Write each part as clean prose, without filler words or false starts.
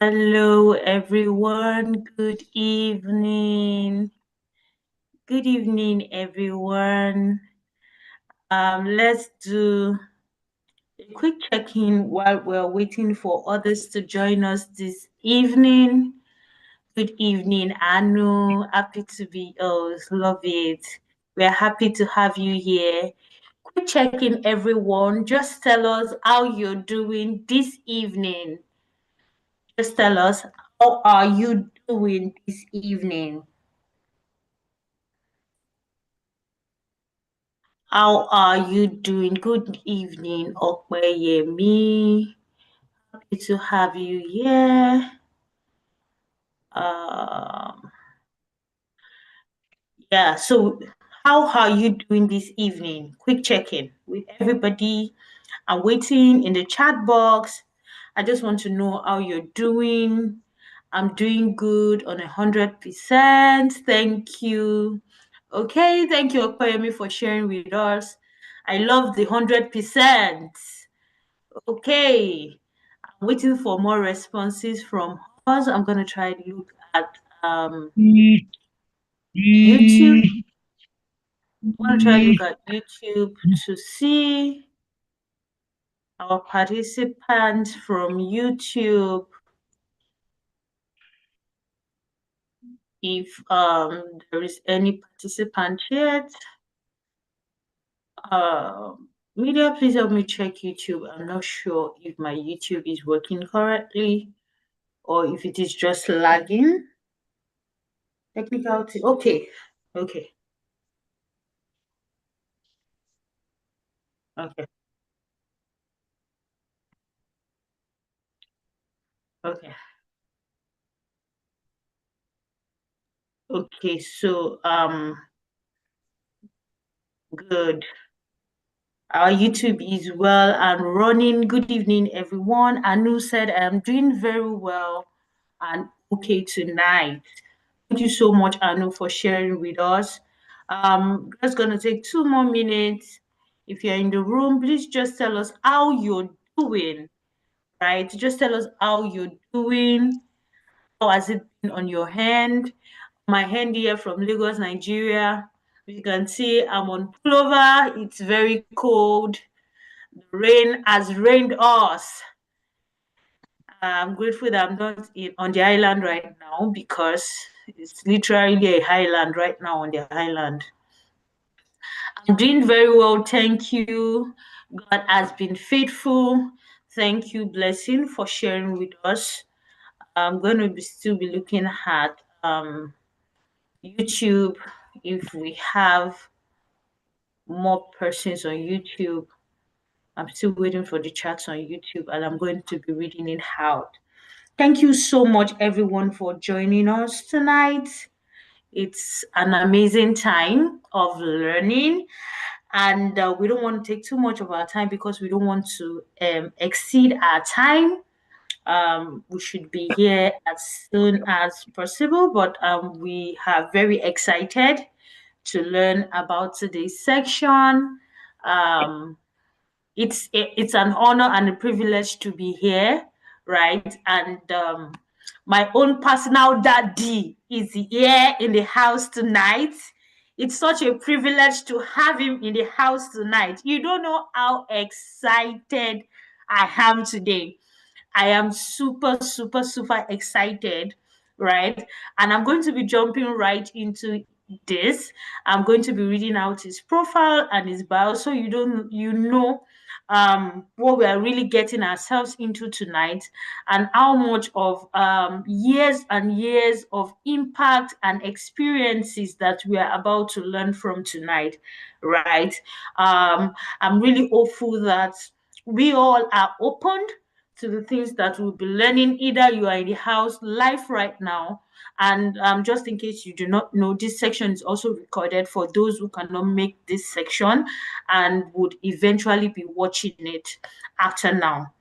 Hello, everyone. Good evening. Good evening, everyone. Let's do a quick check-in while we're waiting for others to join us this evening. Good evening, Anu. Happy to be love it. We're happy to have you here. Quick check-in, everyone. Just tell us how you're doing this evening. Just tell us, how are you doing this evening? How are you doing? Good evening, Opeyemi. Happy to have you here. Um, yeah, so how are you doing this evening? Quick check-in with everybody. I'm waiting in the chat box. I just want to know how you're doing. I'm doing good on 100%. Thank you. Okay, thank you, Okoyemi, for sharing with us. I love the 100%. Okay, I'm waiting for more responses from us. I'm gonna try to look at YouTube. I'm gonna try to look at YouTube to see our participants from YouTube. If there is any participant yet. Media, please help me check YouTube. I'm not sure if my YouTube is working correctly or if it is just lagging. Technicality. Okay. Okay. Okay. Okay. Okay. So good. Our YouTube is well and running. Good evening, everyone. Anu said I'm doing very well and okay tonight. Thank you so much, Anu, for sharing with us. Just gonna take 2 more minutes. If you're in the room, please just tell us how you're doing, right? Just tell us how you're doing. How has it been on your hand? My hand here from Lagos, Nigeria. You can see I'm on pullover. It's very cold. The rain has rained us. I'm grateful that I'm not on the island right now because it's literally a highland right now on the island. I'm doing very well, thank you. God has been faithful. Thank you, Blessing, for sharing with us. I'm going to still be looking at YouTube if we have more persons on YouTube. I'm still waiting for the chats on YouTube and I'm going to be reading it out. Thank you so much, everyone, for joining us tonight. It's an amazing time of learning, and we don't want to take too much of our time because we don't want to exceed our time. We should be here as soon as possible, but we are very excited to learn about today's section. Um, it's an honor and a privilege to be here, right? And my own personal daddy is here in the house tonight. It's such a privilege to have him in the house tonight. You don't know how excited I am today. I am super, super, super excited, right? And I'm going to be jumping right into this. I'm going to be reading out his profile and his bio so you know what we are really getting ourselves into tonight and how much of years and years of impact and experiences that we are about to learn from tonight, right? I'm really hopeful that we all are opened to the things that we'll be learning. Either you are in the house live right now, and just in case you do not know, this section is also recorded for those who cannot make this section and would eventually be watching it after now.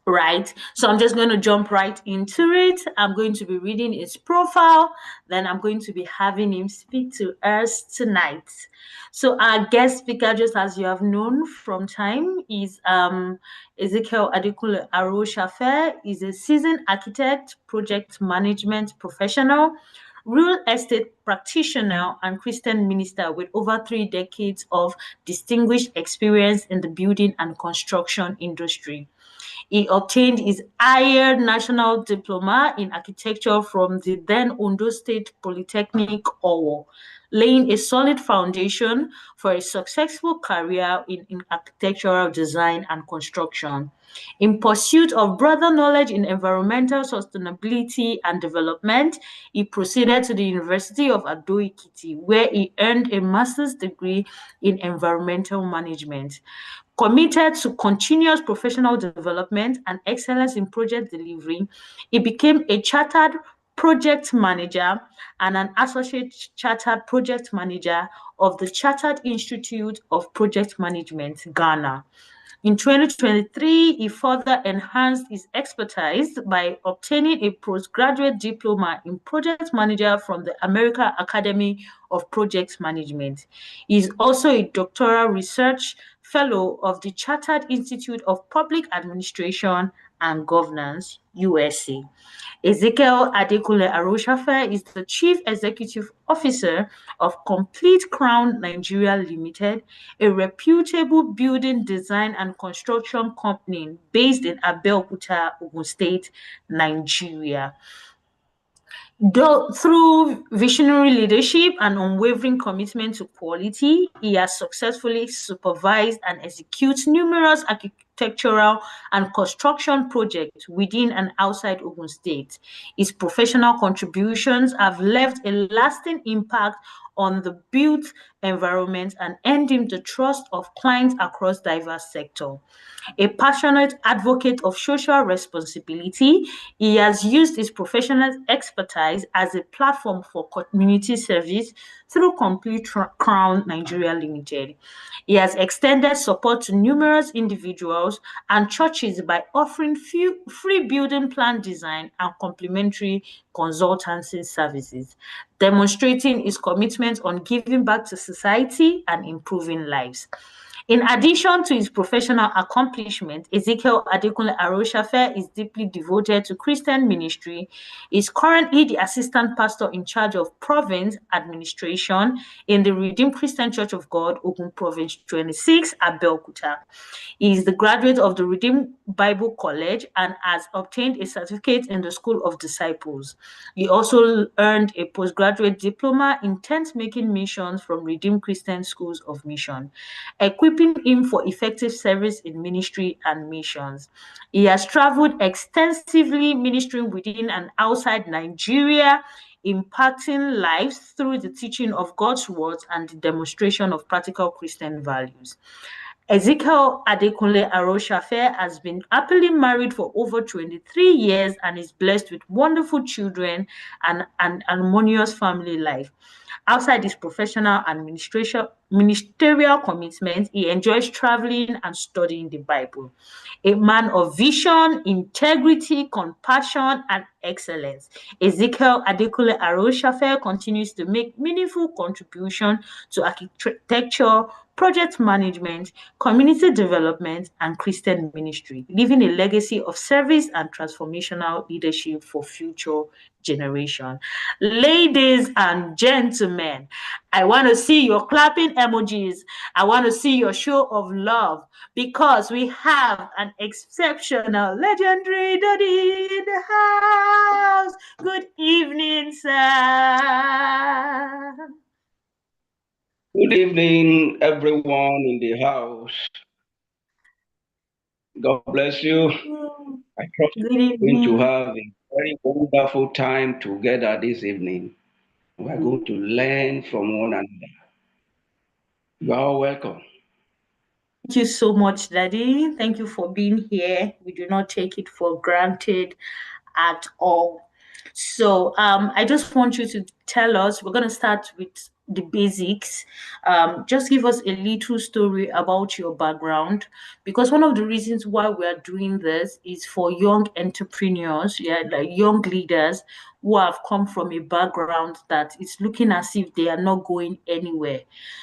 right? So I'm just going to jump right into it. I'm going to be reading his profile, then I'm going to be having him speak to us tonight. So our guest speaker, just as you have known from time, is Ezekiel Adekule Aroshafe. Is a seasoned architect, project management professional, real estate practitioner, and Christian minister with over 3 decades of distinguished experience in the building and construction industry. He obtained his higher national diploma in architecture from the then Ondo State Polytechnic, Owo, laying a solid foundation for a successful career in architectural design and construction. In pursuit of broader knowledge in environmental sustainability and development, he proceeded to the University of Ado-Ekiti, where he earned a master's degree in environmental management. Committed to continuous professional development and excellence in project delivery, he became a chartered project manager and an associate chartered project manager of the Chartered Institute of Project Management, Ghana. In 2023, he further enhanced his expertise by obtaining a postgraduate diploma in project manager from the American Academy of Project Management. He is also a doctoral research fellow of the Chartered Institute of Public Administration and Governance, USA. Ezekiel Adekule Aroshafe is the Chief Executive Officer of Complete Crown Nigeria Limited, a reputable building design and construction company based in Abeokuta, Ogun State, Nigeria. Though, through visionary leadership and unwavering commitment to quality, he has successfully supervised and executed numerous architectural and construction projects within and outside Ogun State. His professional contributions have left a lasting impact on the built environment and earned him the trust of clients across diverse sectors. A passionate advocate of social responsibility, he has used his professional expertise as a platform for community service through Complete Crown Nigeria Limited. He has extended support to numerous individuals and churches by offering free building plan design and complementary consultancy services, demonstrating his commitment on giving back to society and improving lives. In addition to his professional accomplishment, Ezekiel Adekunle Aroshafe is deeply devoted to Christian ministry. He is currently the assistant pastor in charge of province administration in the Redeemed Christian Church of God, Ogun Province 26, Abeokuta. He is the graduate of the Redeemed Bible College and has obtained a certificate in the School of Disciples. He also earned a postgraduate diploma in tent making missions from Redeemed Christian Schools of Mission, equipping him for effective service in ministry and missions. He has traveled extensively ministering within and outside Nigeria, impacting lives through the teaching of God's words and the demonstration of practical Christian values. Ezekiel Adekunle Aroshafe has been happily married for over 23 years and is blessed with wonderful children and an harmonious family life. Outside his professional and ministerial commitments, he enjoys traveling and studying the Bible. A man of vision, integrity, compassion, and excellence, Ezekiel Adekule Aroshafe continues to make meaningful contribution to architecture, project management, community development, and Christian ministry, leaving a legacy of service and transformational leadership for future generation. Ladies and gentlemen, I want to see your clapping emojis. I want to see your show of love because we have an exceptional, legendary daddy in the house. Good evening, sir. Good evening, everyone in the house. God bless you. I trust we're going to have a very wonderful time together this evening. We're going to learn from one another. You are all welcome. Thank you so much, Daddy. Thank you for being here. We do not take it for granted at all. So I just want you to tell us, we're going to start with the basics. Just give us a little story about your background, because one of the reasons why we are doing this is for young entrepreneurs, yeah, like young leaders who have come from a background that is looking as if they are not going anywhere.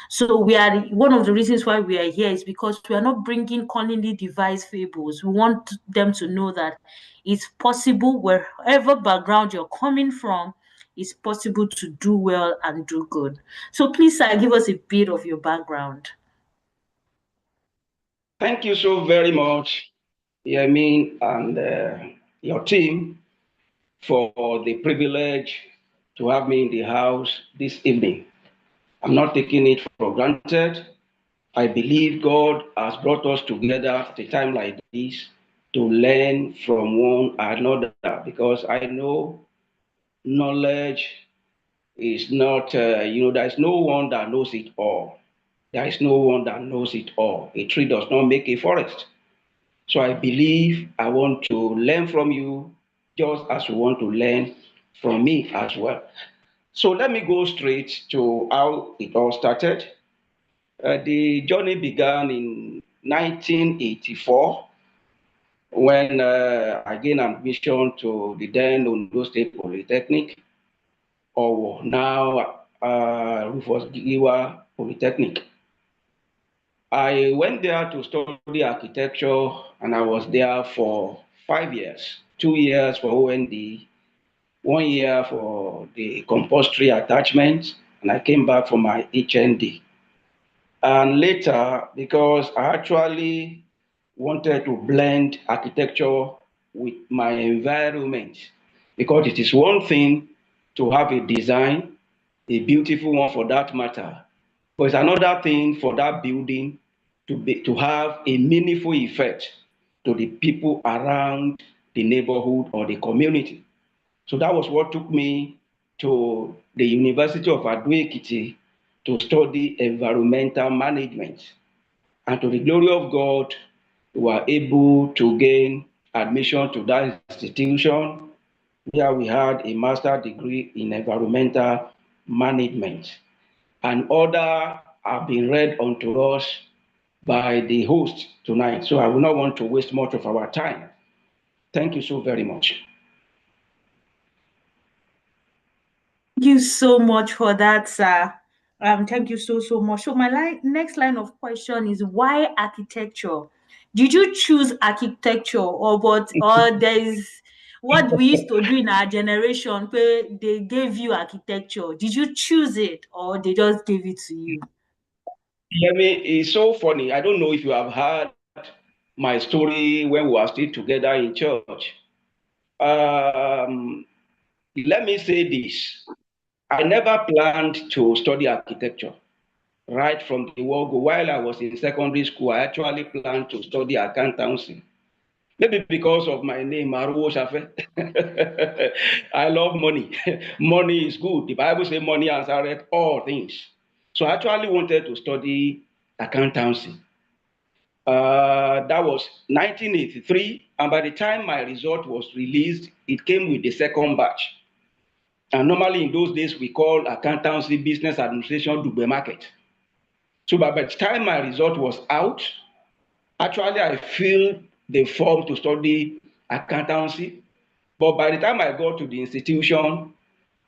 So we are one of the reasons why we are here is because we are not bringing cunningly devised fables. We want them to know that it's possible wherever background you're coming from, it's possible to do well and do good. So please, sir, give us a bit of your background. Thank you so very much, Yemi, and your team for the privilege to have me in the house this evening. I'm not taking it for granted. I believe God has brought us together at a time like this to learn from one another, because I know knowledge is not, there's no one that knows it all. There is no one that knows it all. A tree does not make a forest. So I believe I want to learn from you just as you want to learn from me as well. So let me go straight to how it all started. The journey began in 1984 when I gained admission to the then Ondo State Polytechnic, or now Rufus Giwa Polytechnic. I went there to study architecture, and I was there for 5 years, 2 years for OND, 1 year for the compulsory attachment, and I came back for my HND. And later, because I actually wanted to blend architecture with my environment, because it is one thing to have a design, a beautiful one for that matter, but it's another thing for that building to have a meaningful effect to the people around the neighborhood or the community. So that was what took me to the University of Ado-Ekiti to study environmental management. And to the glory of God, we were able to gain admission to that institution where we had a master's degree in environmental management. And order have been read unto us by the host tonight. So I will not want to waste much of our time. Thank you so very much. Thank you so much for that, sir. Thank you so much. So my next line of question is, why architecture? Did you choose architecture, or there is what we used to do in our generation where they gave you architecture? Did you choose it, or they just gave it to you? Yeah, I mean, it's so funny. I don't know if you have heard my story when we were still together in church. Um, Let me say this. I never planned to study architecture. Right from the word go, while I was in secondary school, I actually planned to study accountancy. Maybe because of my name, Maruo Shafe. I love money. Money is good. The Bible says money answereth all things. So I actually wanted to study accountancy. That was 1983, and by the time my result was released, it came with the second batch. And normally in those days, we call accountancy business administration Dugbe market. So by the time my result was out, actually I filled the form to study accountancy. But by the time I got to the institution,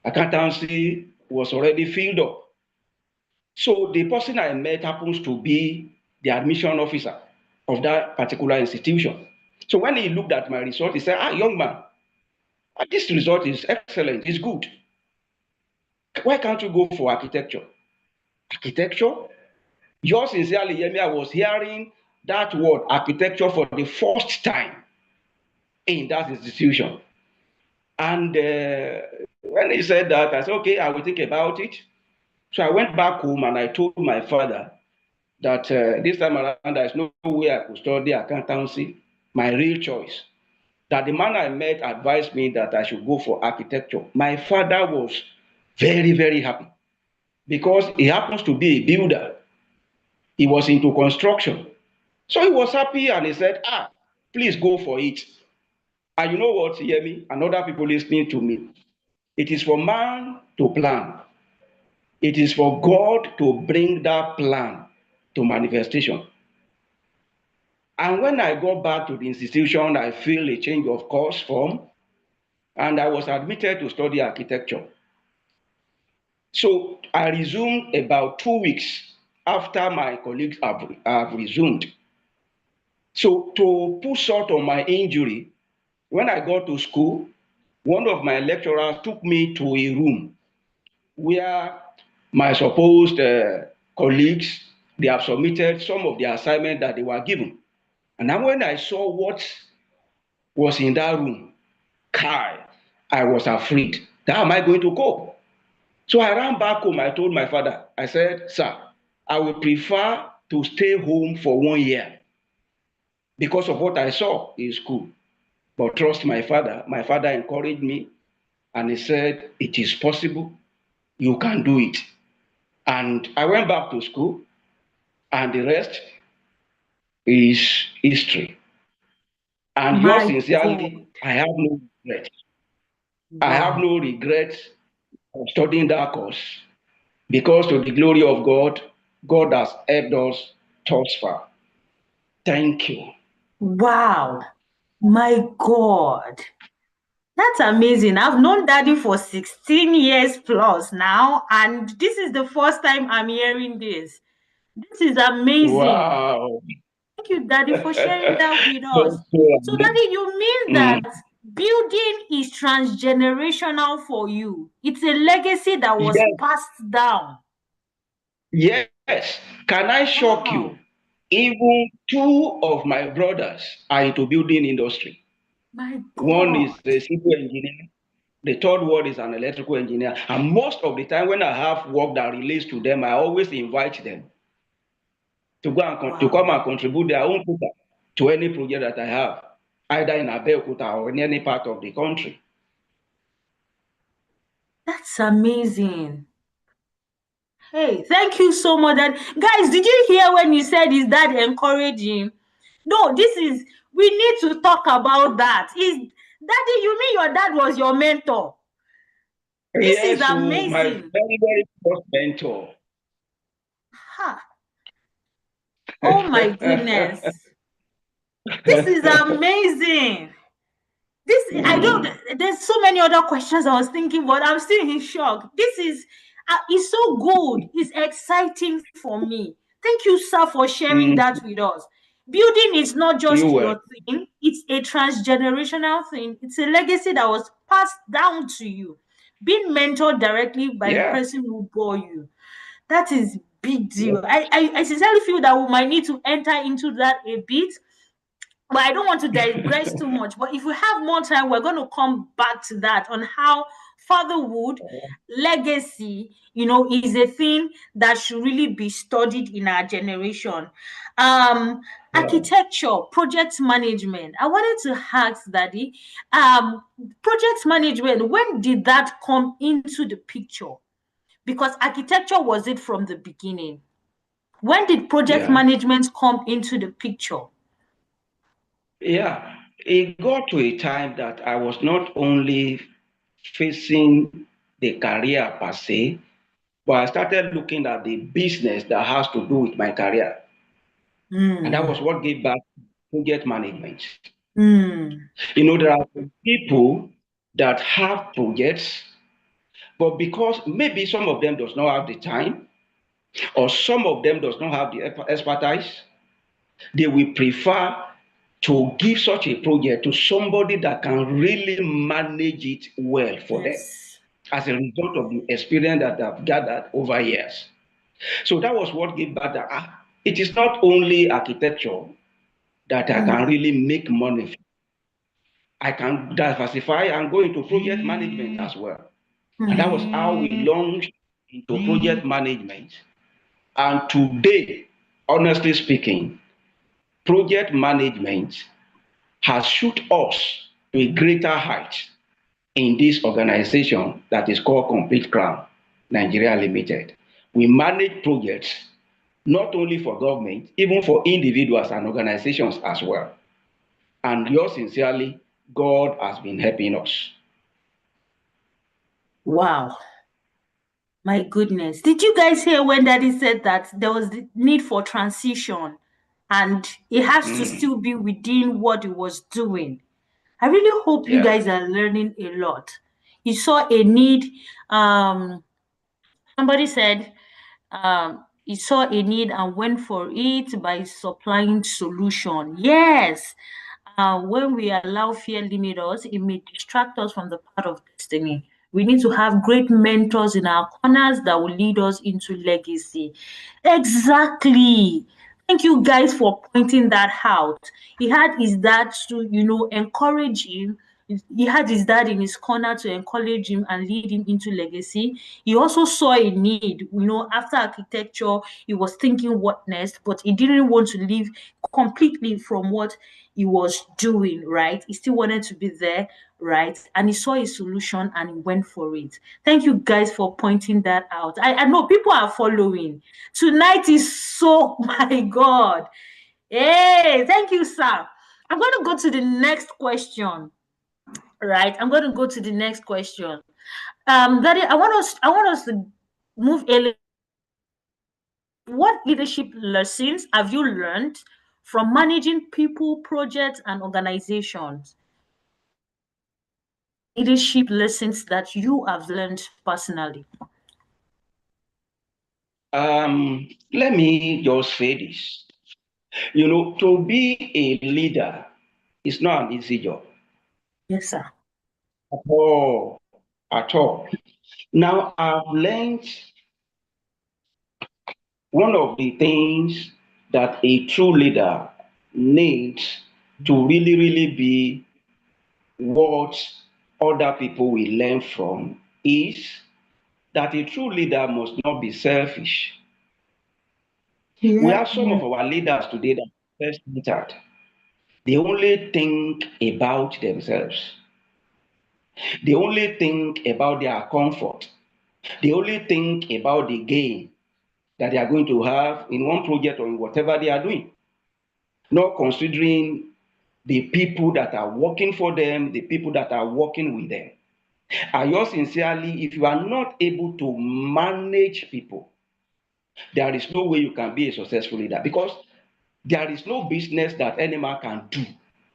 accountancy was already filled up. So the person I met happens to be the admission officer of that particular institution. So when he looked at my result, he said, young man, this result is excellent, it's good. Why can't you go for architecture? Architecture? Yours sincerely, Yemi, I was hearing that word architecture for the first time in that institution. And when he said that, I said, okay, I will think about it. So I went back home and I told my father that this time around, there's no way I could study accountancy, my real choice. That the man I met advised me that I should go for architecture. My father was very, very happy because he happens to be a builder. He was into construction. So he was happy and he said, please go for it. And you know what, hear me, and other people listening to me. It is for man to plan. It is for God to bring that plan to manifestation. And when I got back to the institution, I feel a change of course form, and I was admitted to study architecture. So I resumed about 2 weeks after my colleagues have resumed. So to put salt on my injury, when I got to school, one of my lecturers took me to a room where my supposed colleagues, they have submitted some of the assignment that they were given. And then when I saw what was in that room, Kai, I was afraid. How am I going to cope? So I ran back home. I told my father, I said, sir, I would prefer to stay home for 1 year because of what I saw in school. But trust my father. My father encouraged me and he said, it is possible. You can do it. And I went back to school, and the rest is history. And yours My God. sincerely, I have no regret. I have Wow. no regret of studying that course because to the glory of God, God has helped us thus far. Thank you. Wow. My God. That's amazing. I've known Daddy for 16 years plus now, and this is the first time I'm hearing this. This is amazing. Wow. Thank you, Daddy, for sharing that with us. Thank you. So, Daddy, you mean that Mm. building is transgenerational for you? It's a legacy that was Yes, passed down. yes. Can I shock you? Wow. Even two of my brothers are into building industry. My One is God. a civil engineer. The third one is an electrical engineer. And most of the time, when I have work that relates to them, I always invite them to go and to come Wow. and contribute their own quota to any project that I have, either in Abeokuta or in any part of the country. That's amazing. Hey, thank you so much. That guys, did you hear when you said is that encouraging? No, this is we need to talk about that. Is Daddy, you mean your dad was your mentor? This is Yes, so my amazing. very, very first mentor. Ha. Oh my goodness. This is amazing. This I Mm, don't. There's so many other questions I was thinking, but I'm still in shock. This is it's so good. It's exciting for me. Thank you, sir, for sharing mm, that with us. Building is not you just were. your thing; it's a transgenerational thing. It's a legacy that was passed down to you, being mentored directly by the Yeah. person who bore you. That is big Yeah. deal. I sincerely feel that we might need to enter into that a bit, but I don't want to digress too much. But if we have more time, we're going to come back to that on how fatherhood legacy, is a thing that should really be studied in our generation. Um, Yeah. Architecture, project management. I wanted to ask Daddy, project management. When did that come into the picture? Because architecture was it from the beginning. When did project Yeah. management come into the picture? Yeah. It got to a time that I was not only facing the career per se, but I started looking at the business that has to do with my career. And that was Mm. what gave back project management. Mm. There are people that have projects, but because maybe some of them does not have the time, or some of them does not have the expertise, they will prefer to give such a project to somebody that can really manage it well for them Yes. as a result of the experience that I've gathered over years. So that was what gave back that it is not only architecture that I can Mm. really make money. I can diversify and go into project management as well. And that was how we launched into project management. And today, honestly speaking, project management has shoot us to a greater height in this organization that is called Complete Crown Nigeria Limited. We manage projects not only for government, even for individuals and organizations as well. And yours sincerely, God has been helping us. Wow. My goodness. Did you guys hear when Daddy said that there was the need for transition and it has to Mm, still be within what he was doing? I really hope you yeah. guys are learning a lot. He saw a need. Somebody said he saw a need and went for it by supplying solution. Yes, when we allow fear limit us, it may distract us from the path of destiny. We need to have great mentors in our corners that will lead us into legacy. Exactly. Thank you guys for pointing that out. He had his dad to, encourage him. He had his dad in his corner to encourage him and lead him into legacy. He also saw a need, after architecture, he was thinking what next, but he didn't want to leave completely from what he was doing, right? He still wanted to be there, right? And he saw a solution and he went for it. Thank you guys for pointing that out. I know people are following. Tonight is so, my God. Hey, thank you, sir. I'm going to go to the next question, right? I'm going to go to the next question. Daddy, I want us to move a little. What leadership lessons have you learned from managing people, projects, and organizations? Leadership lessons that you have learned personally. Let me just say this. To be a leader is not an easy job Yes, sir. at all. At all. Now, I've learned one of the things that a true leader needs to really, really be what other people will learn from is that a true leader must not be selfish. We Yeah. have some of our leaders today that are self-centered. They only think about themselves. They only think about their comfort. They only think about the gain that they are going to have in one project or in whatever they are doing, not considering the people that are working for them, the people that are working with them. I yours sincerely, if you are not able to manage people, there is no way you can be a successful leader because there is no business that any man can do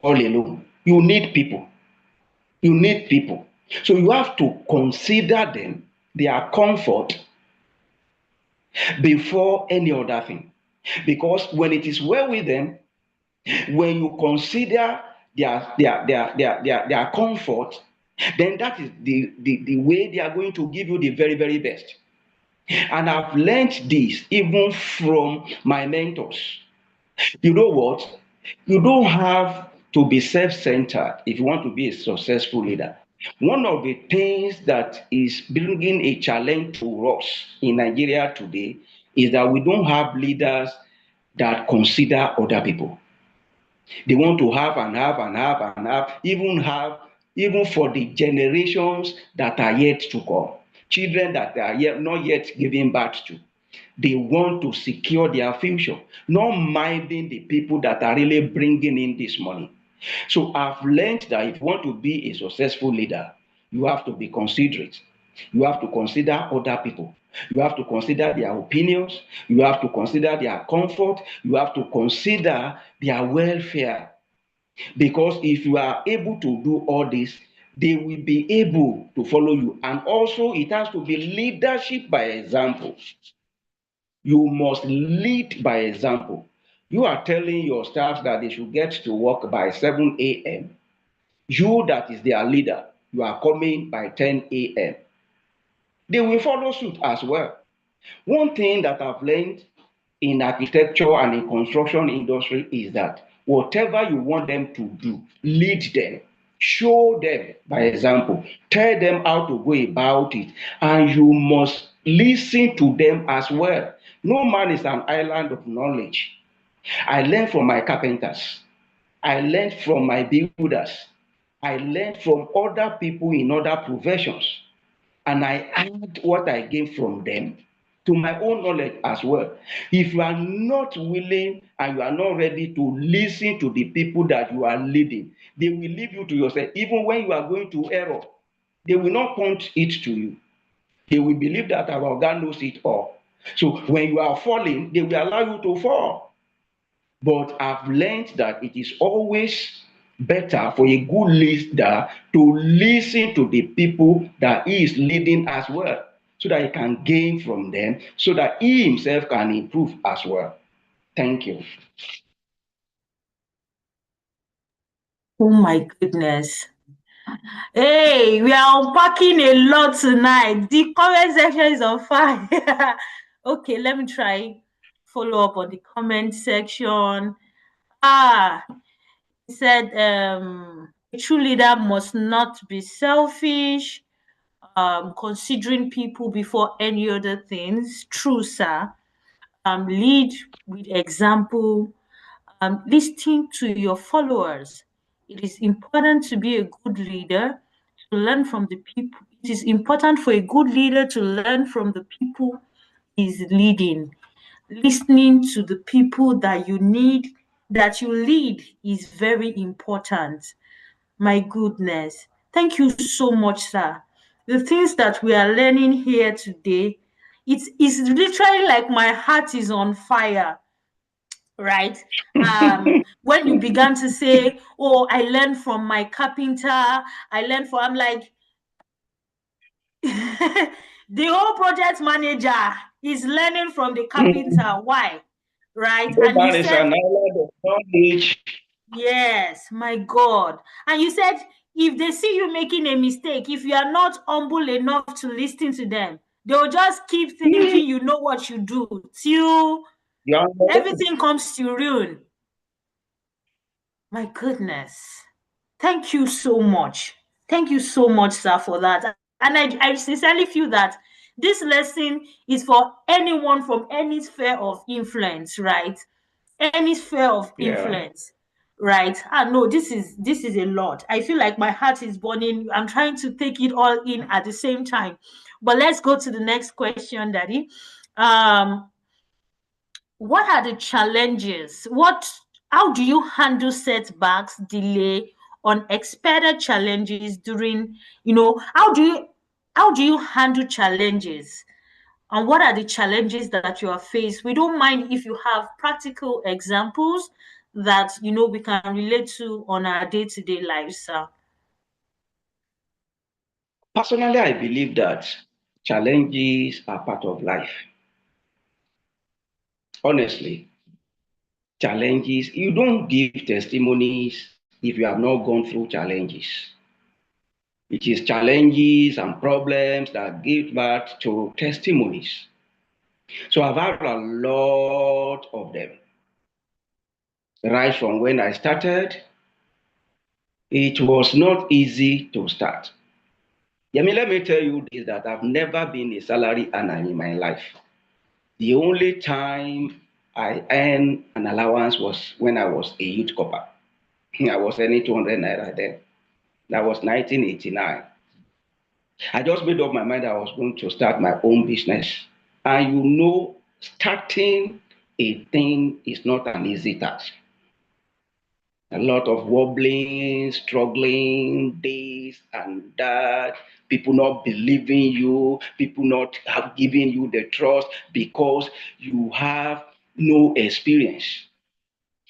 all alone. You need people. You need people. So you have to consider them, their comfort, before any other thing. Because when it is well with them, when you consider their comfort, then that is the way they are going to give you the very, very best. And I've learned this even from my mentors. You know what? You don't have to be self-centered if you want to be a successful leader. One of the things that is bringing a challenge to us in Nigeria today is that we don't have leaders that consider other people. They want to have and have and have and have, even for the generations that are yet to come, children that are not yet giving birth to. They want to secure their future, not minding the people that are really bringing in this money. So I've learned that if you want to be a successful leader, you have to be considerate. You have to consider other people. You have to consider their opinions. You have to consider their comfort. You have to consider their welfare. Because if you are able to do all this, they will be able to follow you. And also, it has to be leadership by example. You must lead by example. You are telling your staff that they should get to work by 7 a.m. You, that is their leader, you are coming by 10 a.m. They will follow suit as well. One thing that I've learned in architecture and in construction industry is that whatever you want them to do, lead them, show them by example, tell them how to go about it, and you must listen to them as well. No man is an island of knowledge. I learned from my carpenters. I learned from my builders. I learned from other people in other professions. And I add what I gain from them to my own knowledge as well. If you are not willing and you are not ready to listen to the people that you are leading, they will leave you to yourself. Even when you are going to error, they will not point it to you. They will believe that our God knows it all. So when you are falling, they will allow you to fall. But I've learned that it is always better for a good leader to listen to the people that he is leading as well, so that he can gain from them, so that he himself can improve as well. Thank you. Oh my goodness. Hey, we are unpacking a lot tonight. The comment section is on fire. Okay, let me try follow up on the comment section. He said a true leader must not be selfish, considering people before any other things. True, sir. Lead with example. Listening to your followers. It is important to be a good leader, to learn from the people. It is important for a good leader to learn from the people he's leading. Listening to the people that you lead is very important. My goodness. Thank you so much, sir. The things that we are learning here today, it's literally like my heart is on fire, right? When you began to say, oh, I learned from my carpenter, I'm like, the whole project manager is learning from the carpenter. Why? Right? So And you that is said, an island of knowledge. yes, my God. And you said, if they see you making a mistake, if you are not humble enough to listen to them, they'll just keep thinking you know what you do till Yeah. everything comes to ruin. My goodness. Thank you so much. Thank you so much, sir, for that. And I sincerely feel that this lesson is for anyone from any sphere of influence, right? Any sphere of Yeah. influence, right? No, this is a lot. I feel like my heart is burning. I'm trying to take it all in at the same time. But let's go to the next question, Daddy. Um, what are the challenges? How do you handle setbacks, delay, unexpected challenges during, how do you handle challenges? And what are the challenges that you are faced? We don't mind if you have practical examples that we can relate to on our day-to-day lives, sir. Personally, I believe that challenges are part of life. Honestly, challenges, you don't give testimonies if you have not gone through challenges. It is challenges and problems that give birth to testimonies. So I've had a lot of them. Right from when I started, it was not easy to start. Let me tell you this, that I've never been a salary earner in my life. The only time I earned an allowance was when I was a youth corper. I was earning 200 naira then. That was 1989. I just made up my mind I was going to start my own business. And starting a thing is not an easy task. A lot of wobbling, struggling, this and that, people not believing you, people not have given you the trust because you have no experience.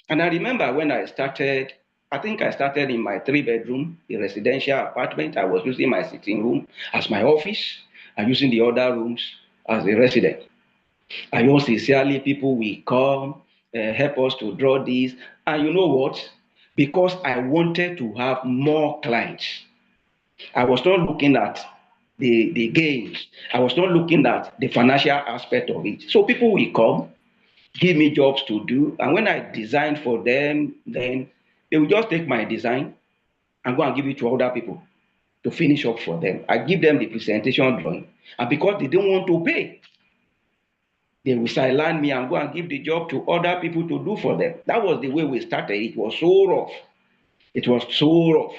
And I remember when I started, I think I started in my 3 bedroom, a residential apartment. I was using my sitting room as my office and using the other rooms as a resident. I know sincerely people will come, help us to draw this. And you know what? Because I wanted to have more clients, I was not looking at the gains. I was not looking at the financial aspect of it. So people will come, give me jobs to do. And when I design for them, then they will just take my design and go and give it to other people to finish up for them. I give them the presentation drawing. And because they don't want to pay, they will sideline me and go and give the job to other people to do for them. That was the way we started. It was so rough. It was so rough.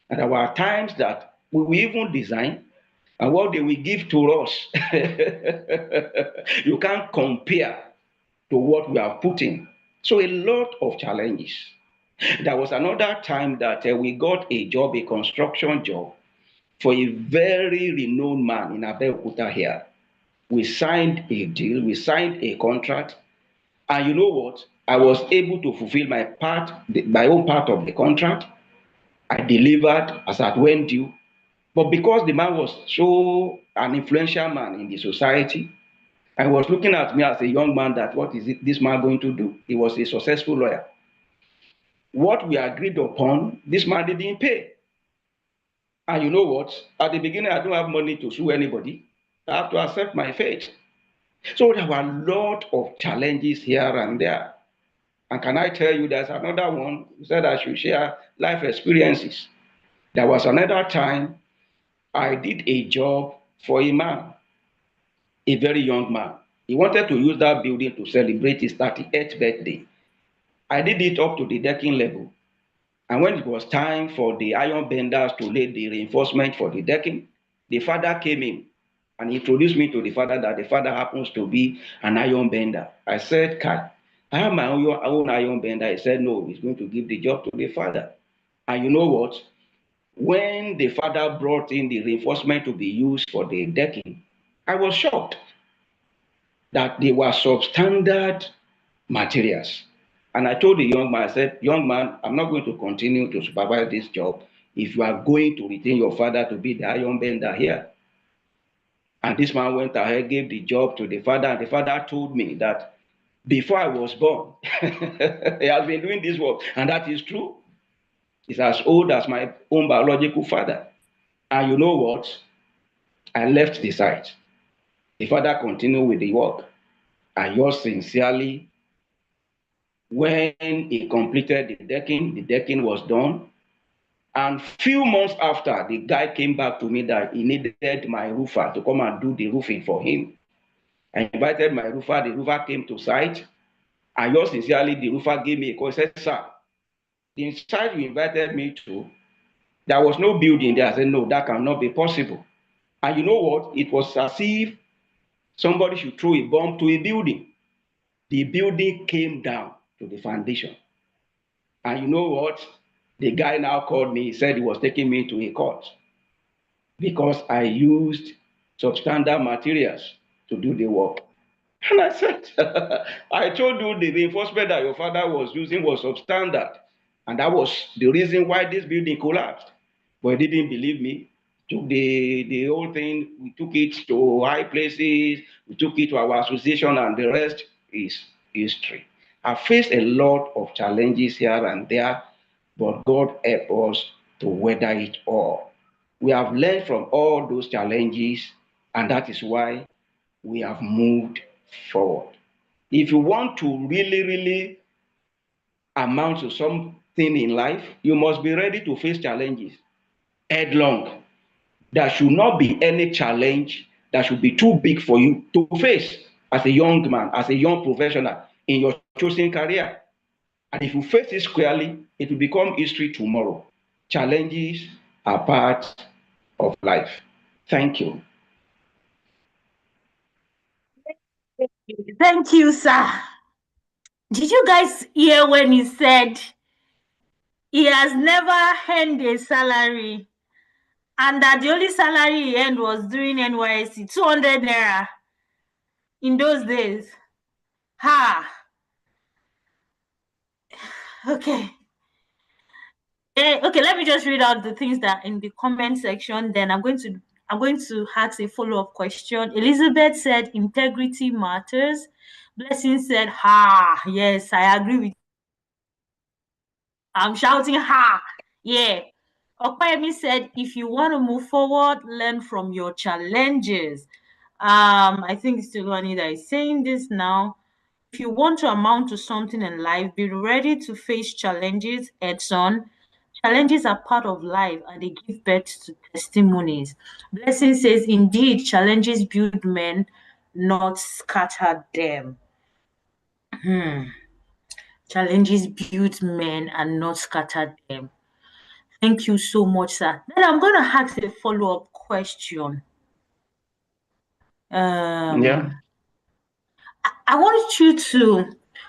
And there were times that we will even design, and what they will give to us, you can't compare to what we have put in. So a lot of challenges. There was another time that we got a job, a construction job, for a very renowned man in Abeokuta here. We signed a deal, we signed a contract, and you know what? I was able to fulfill my own part of the contract. I delivered as at when due. But because the man was so an influential man in the society, I was looking at me as a young man that what is this man going to do? He was a successful lawyer. What we agreed upon, this man didn't pay. And you know what? At the beginning, I don't have money to sue anybody. I have to accept my fate. So there were a lot of challenges here and there. And can I tell you, there's another one who said I should share life experiences. There was another time I did a job for a man, a very young man. He wanted to use that building to celebrate his 38th birthday. I did it up to the decking level. And when it was time for the iron benders to lay the reinforcement for the decking, the father came in and introduced me to the father that the father happens to be an iron bender. I said, Kai, I have my own iron bender. He said, no, he's going to give the job to the father. And you know what? When the father brought in the reinforcement to be used for the decking, I was shocked that they were substandard materials. And I told the young man, I said, young man, I'm not going to continue to supervise this job if you are going to retain your father to be the iron bender here. And this man went ahead, gave the job to the father, and the father told me that before I was born, he has been doing this work. And that is true. He's as old as my own biological father. And you know what? I left the site. The father continued with the work. And yours sincerely, when he completed the decking was done. And few months after, the guy came back to me that he needed my roofer to come and do the roofing for him. I invited my roofer, the roofer came to site, and yours sincerely, the roofer gave me a call. He said, sir, the site you invited me to, there was no building there. I said, no, that cannot be possible. And you know what? It was as if somebody should throw a bomb to a building. The building came down to the foundation. And you know what? The guy now called me. He said he was taking me to a court because I used substandard materials to do the work. And I said, I told you the reinforcement that your father was using was substandard. And that was the reason why this building collapsed. But he didn't believe me. Took the whole thing, we took it to high places, we took it to our association, and the rest is history. I faced a lot of challenges here and there, but God helped us to weather it all. We have learned from all those challenges, and that is why we have moved forward. If you want to really, really amount to something in life, you must be ready to face challenges headlong. There should not be any challenge that should be too big for you to face as a young man, as a young professional in your chosen career. And if you face it squarely, it will become history tomorrow. Challenges are part of life. Thank you. Thank you, sir. Did you guys hear when he said he has never earned a salary and that the only salary he earned was during NYC, 200 naira in those days? Ha! Okay. Okay, let me just read out the things that in the comment section. Then I'm going to ask a follow-up question. Elizabeth said integrity matters. Blessing said, ha, yes, I agree with you. I'm shouting, ha, yeah. Okpayemi said, if you want to move forward, learn from your challenges. I think it's Tilwani that is saying this now. If you want to amount to something in life, be ready to face challenges heads on. Challenges are part of life and they give birth to testimonies. Blessing says, indeed, challenges build men, not scatter them. Challenges build men and not scatter them. Thank you so much, sir. Then I'm going to ask a follow-up question. Yeah. I want you to,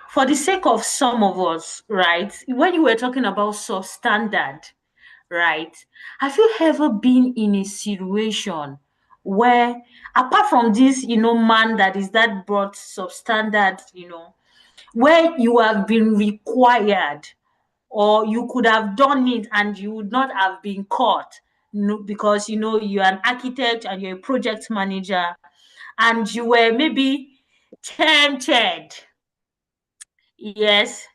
for the sake of some of us, right? When you were talking about substandard, right? Have you ever been in a situation where, apart from this, man that is that broad substandard, where you have been required, or you could have done it and you would not have been caught, because you're an architect and you're a project manager, and you were maybe tempted, yes,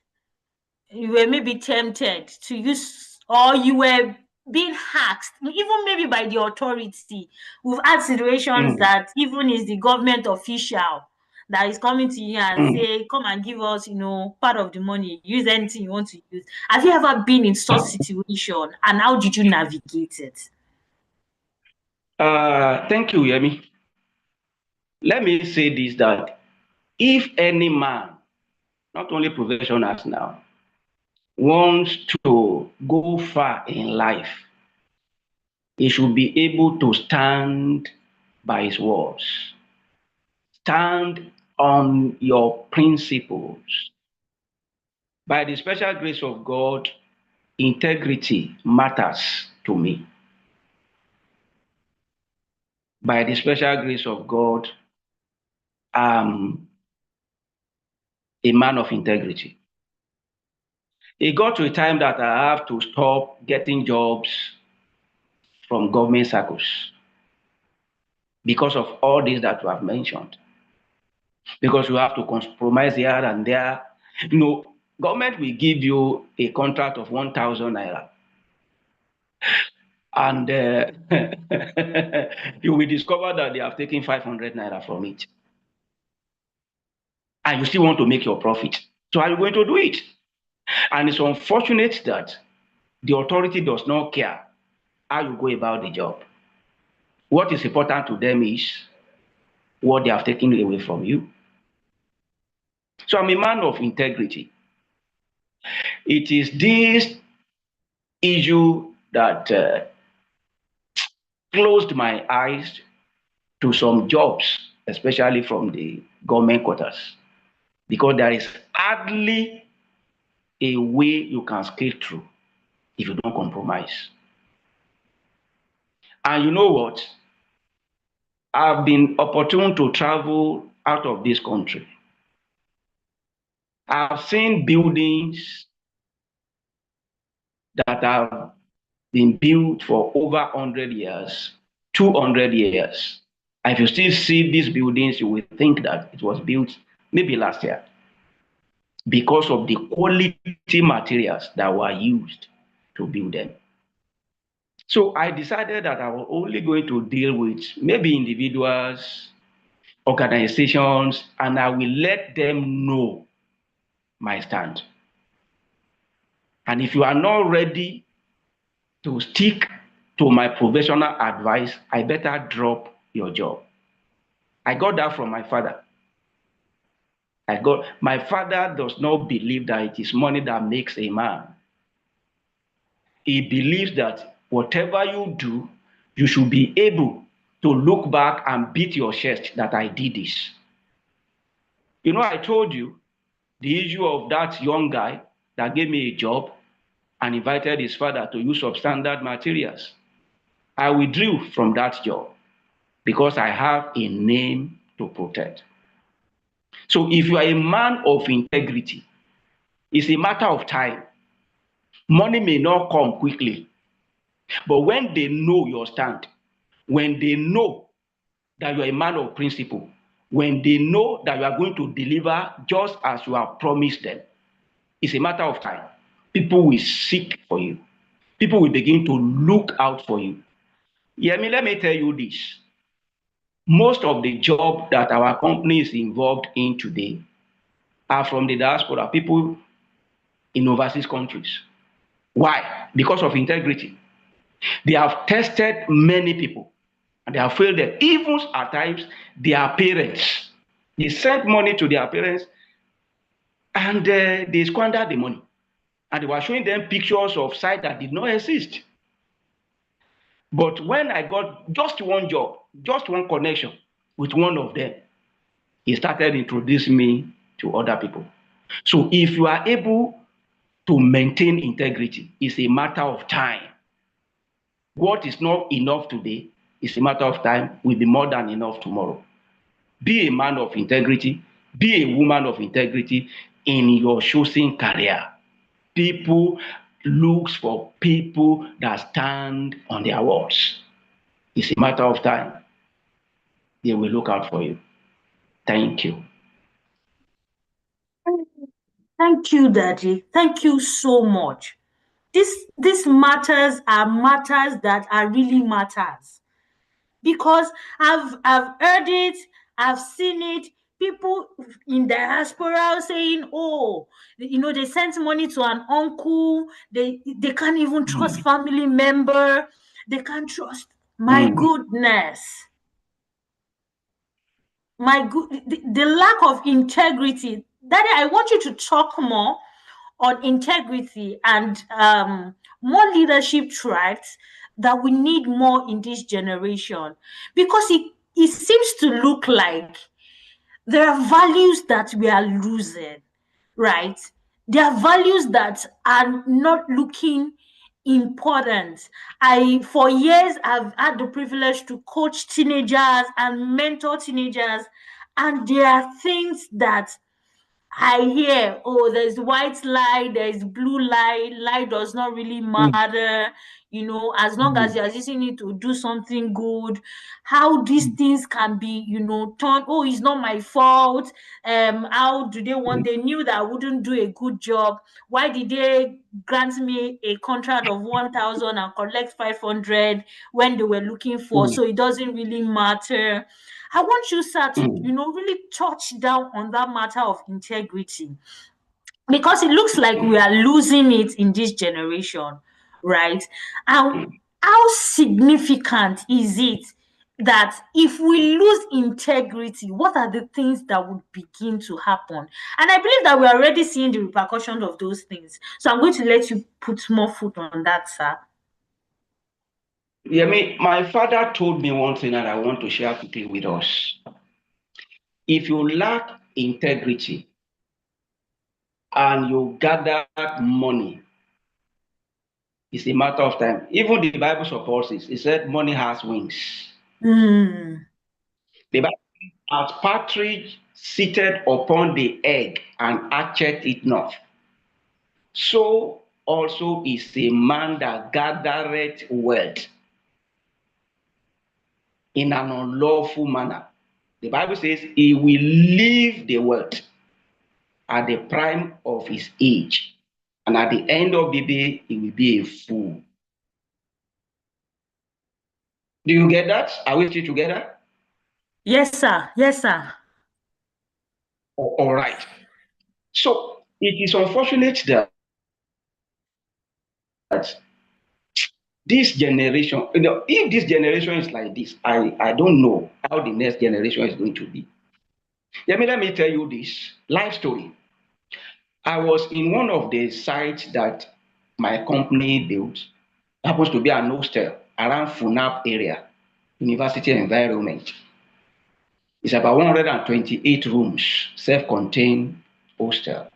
you were maybe tempted to use, or you were being asked, even maybe by the authority. We've had situations Mm, that even is the government official that is coming to you and mm. say, come and give us, part of the money, use anything you want to use. Have you ever been in such situation, and how did you navigate it? Thank you, Yemi. Let me say this, that if any man, not only professionals now, wants to go far in life, he should be able to stand by his words, stand on your principles. By the special grace of God, integrity matters to me. By the special grace of God, I'm a man of integrity. It got to a time that I have to stop getting jobs from government circles because of all this that you have mentioned. Because you have to compromise here and there. Government will give you a contract of 1,000 naira, and you will discover that they have taken 500 naira from it, and you still want to make your profit. So are you going to do it? And it's unfortunate that the authority does not care how you go about the job. What is important to them is what they have taken away from you. So I'm a man of integrity. It is this issue that closed my eyes to some jobs, especially from the government quarters, because there is hardly a way you can scale through if you don't compromise. And you know what? I've been opportune to travel out of this country. I've seen buildings that have been built for over 100 years, 200 years. If you still see these buildings, you will think that it was built maybe last year because of the quality materials that were used to build them. So I decided that I was only going to deal with maybe individuals, organizations, and I will let them know my stand. And if you are not ready to stick to my professional advice, I better drop your job. I got that from my father. My father does not believe that it is money that makes a man. He believes that whatever you do, you should be able to look back and beat your chest that I did this. I told you the issue of that young guy that gave me a job and invited his father to use substandard materials. I withdrew from that job because I have a name to protect. So if you are a man of integrity, it's a matter of time. Money may not come quickly, but when they know your stand, when they know that you are a man of principle, when they know that you are going to deliver just as you have promised them, it's a matter of time. People will seek for you. People will begin to look out for you. Let me tell you this. Most of the job that our company is involved in today are from the diaspora, people in overseas countries. Why? Because of integrity. They have tested many people and they have failed them. Even at times, their parents. They sent money to their parents and they squandered the money. And they were showing them pictures of sites that did not exist. But when I got just one job, just one connection with one of them, he started introducing me to other people. So if you are able to maintain integrity, it's a matter of time. What is not enough today is a matter of time, will be more than enough tomorrow. Be a man of integrity, be a woman of integrity in your chosen career. People looks for people that stand on their words. It's a matter of time. They will look out for you. Thank you. Thank you, Daddy. Thank you so much. These matters are matters that are really matters, because I've heard it, I've seen it. People in diaspora saying, "Oh, they sent money to an uncle. They can't even trust Mm. family member. They can't trust." My Mm. goodness, the lack of integrity. Daddy, I want you to talk more on integrity and more leadership traits that we need more in this generation, because it seems to look like there are values that we are losing, right? There are values that are not looking important. For years, I've had the privilege to coach teenagers and mentor teenagers, and there are things that I hear, oh, there's white light, there's blue light. Light does not really Mm. matter, as long as Mm. you're using it to do something good. How these Mm. things can be, turned, oh, it's not my fault. How do they want? Mm. They knew that I wouldn't do a good job. Why did they grant me a contract of 1,000 and collect 500 when they were looking for? Mm. So it doesn't really matter. I want you, sir, to Mm. really touch down on that matter of integrity, because it looks like we are losing it in this generation, right? And how significant is it that if we lose integrity, what are the things that would begin to happen? And I believe that we're already seeing the repercussions of those things. So I'm going to let you put more foot on that, sir. Yeah, my father told me one thing that I want to share quickly with us. If you lack integrity and you gather money, it's a matter of time. Even the Bible supports it. It said money has wings. Mm. The Bible says, as partridge seated upon the egg and hatchet it not, so also is a man that gathereth wealth in an unlawful manner. The Bible says he will leave the wealth at the prime of his age, and at the end of the day, he will be a fool. Do you get that? Are we still together? Yes, sir. Yes, sir. All right. So it is unfortunate that this generation, if this generation is like this, I don't know how the next generation is going to be. Let me tell you this life story. I was in one of the sites that my company built. Happens to be an hostel around Funab area, university environment. It's about 128 rooms, self-contained hostel.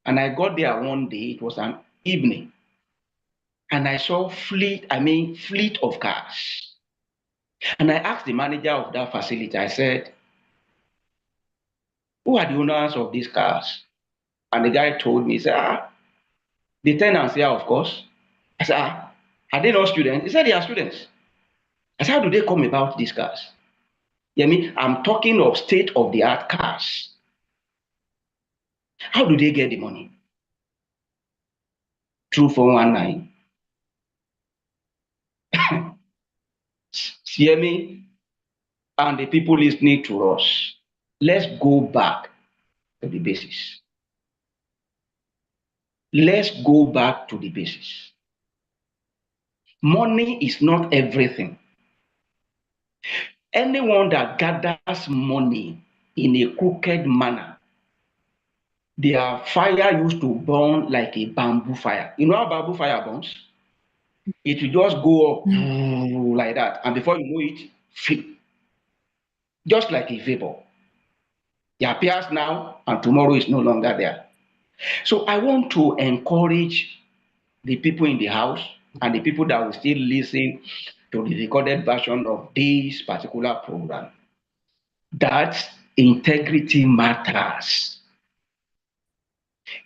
And I got there one day, it was an evening, and I saw fleet of cars. And I asked the manager of that facility, I said, who are the owners of these cars? And the guy told me, he said, the tenants here, of course. I said, are they not students? He said, they are students. I said, how do they come about these cars? I'm talking of state of the art cars. How do they get the money? Through 419. Hear me? And the people listening to us. Let's go back to the basis. Let's go back to the basis. Money is not everything. Anyone that gathers money in a crooked manner, their fire used to burn like a bamboo fire. You know how bamboo fire burns? It will just go up like that, and before you know it, just like a vapor. It appears now, and tomorrow is no longer there. So I want to encourage the people in the house. and the people that will still listen to the recorded version of this particular program, that integrity matters.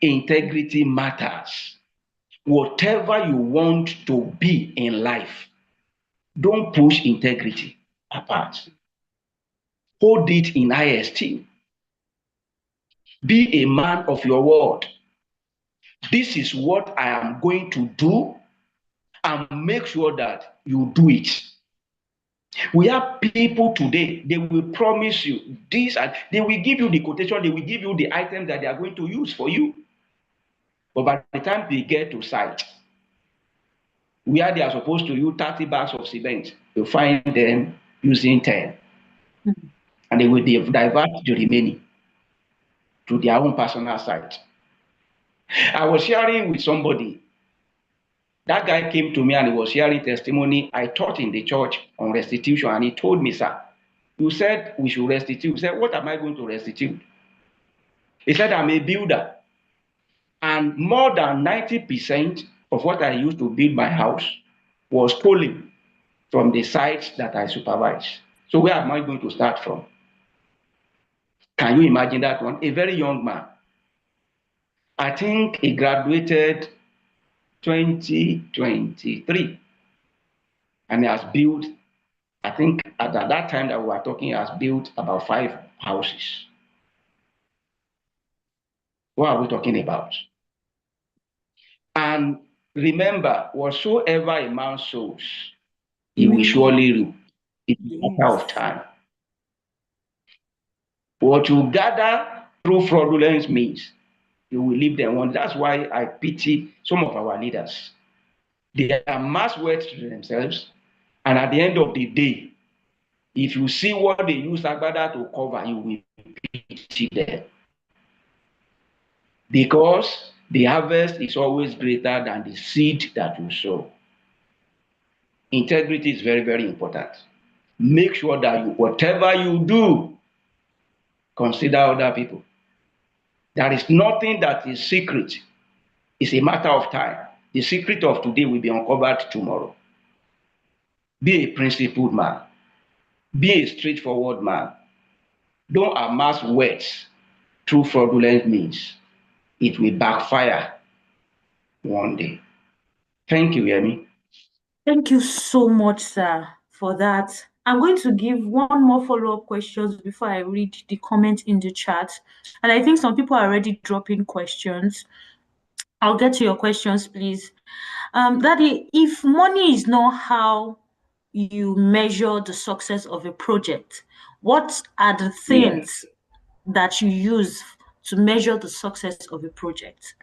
Integrity matters. Whatever you want to be in life, don't push integrity apart. Hold it in high esteem. Be a man of your word. This is what I am going to do, and make sure that you do it. We have people today, they will promise you this, and they will give you the quotation, they will give you the item that they are going to use for you. But by the time they get to site, where they are supposed to use 30 bags of cement, you find them using 10. And they will divert the remaining to their own personal site. I was sharing with somebody. That guy came to me and he was sharing testimony. I taught in the church on restitution, and he told me, sir, you said we should restitute. He said, what am I going to restitute? He said, I'm a builder. And more than 90% of what I used to build my house was stolen from the sites that I supervise. So where am I going to start from? Can you imagine that one? A very young man. I think he graduated 2023, and he has built, I think at that time that we were talking, he has built about 5 houses. What are we talking about? And remember, whatsoever a man sows, he will surely reap. It's a matter of time. What you gather through fraudulence means you will leave them one. That's why I pity some of our leaders. They are mass wealth to themselves, and at the end of the day, if you see what they use agbada to cover, you will pity them. Because the harvest is always greater than the seed that you sow. Integrity is very, very important. Make sure that whatever you do, consider other people. There is nothing that is secret. It's a matter of time. The secret of today will be uncovered tomorrow. Be a principled man. Be a straightforward man. Don't amass wealth through fraudulent means. It will backfire one day. Thank you, Yemi. Thank you so much, sir, for that. I'm going to give one more follow-up questions before I read the comment in the chat. And I think some people are already dropping questions. I'll get to your questions, please. Daddy, if money is not how you measure the success of a project, what are the Yeah. things that you use to measure the success of a project?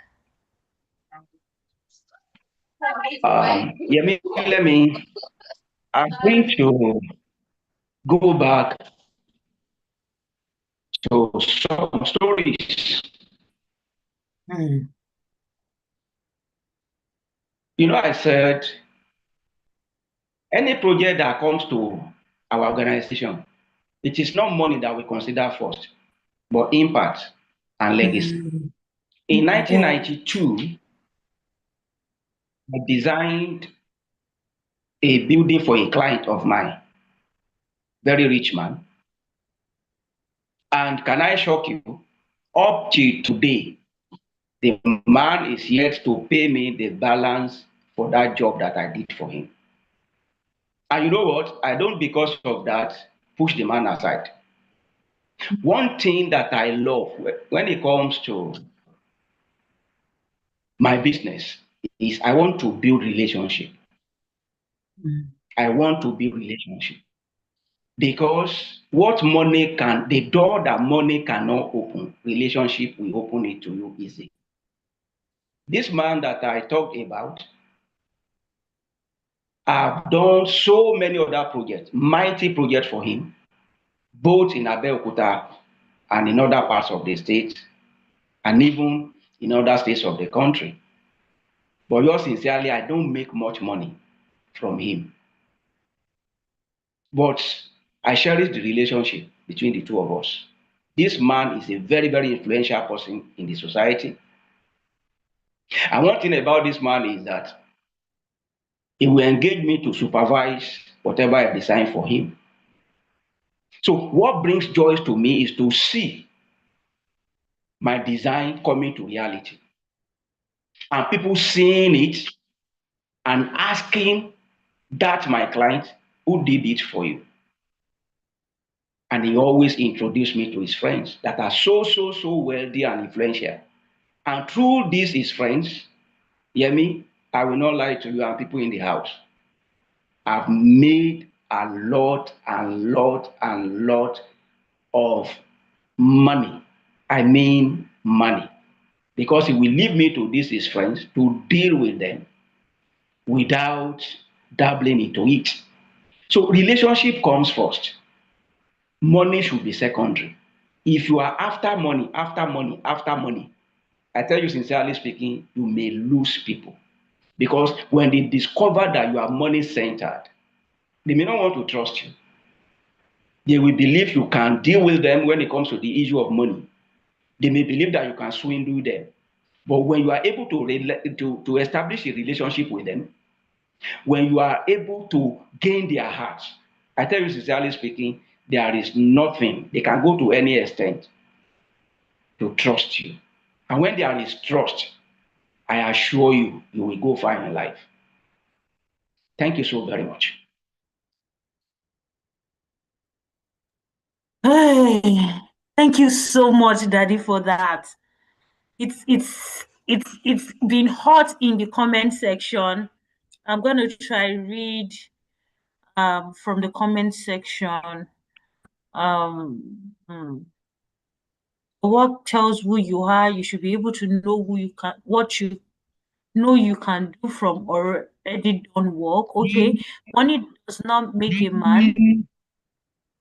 Yemi, I'm going to go back to some stories. I said any project that comes to our organization, it is not money that we consider first, but impact and legacy. In 1992, I designed a building for a client of mine, very rich man. And can I shock you? Up to today, the man is yet to pay me the balance for that job that I did for him. And you know what? I don't, because of that, push the man aside. One thing that I love when it comes to my business is I want to build relationship. I want to build relationship. Because the door that money cannot open, relationship will open it to you easy. This man that I talked about, I've done so many other projects, mighty projects for him, both in Abeokuta and in other parts of the state, and even in other states of the country. But yours sincerely, I don't make much money from him. But I cherish the relationship between the two of us. This man is a very, very influential person in the society. And one thing about this man is that He will engage me to supervise whatever I design for him. So what brings joy to me is to see my design coming to reality and people seeing it and asking that my client, who did it for you? And he always introduced me to his friends that are so wealthy and influential. And through these his friends, hear me, I will not lie to you and people in the house. I've made a lot of money. I mean money. Because he will leave me to these his friends to deal with them without dabbling into it. So relationship comes first. Money should be secondary. If you are after money, I tell you sincerely speaking, you may lose people. Because when they discover that you are money centered, they may not want to trust you. They will believe you can deal with them when it comes to the issue of money. They may believe that you can swindle them. But when you are able to establish a relationship with them, when you are able to gain their hearts, I tell you sincerely speaking, there is nothing. They can go to any extent to trust you. And when there is trust, I assure you, you will go far in life. Thank you so very much. Hey, thank you so much, Daddy, for that. It's been hot in the comment section. I'm gonna try read from the comment section. Hmm. Work tells who you are. You should be able to know who you can, what you know you can do from already done work. Okay, money does not make a man.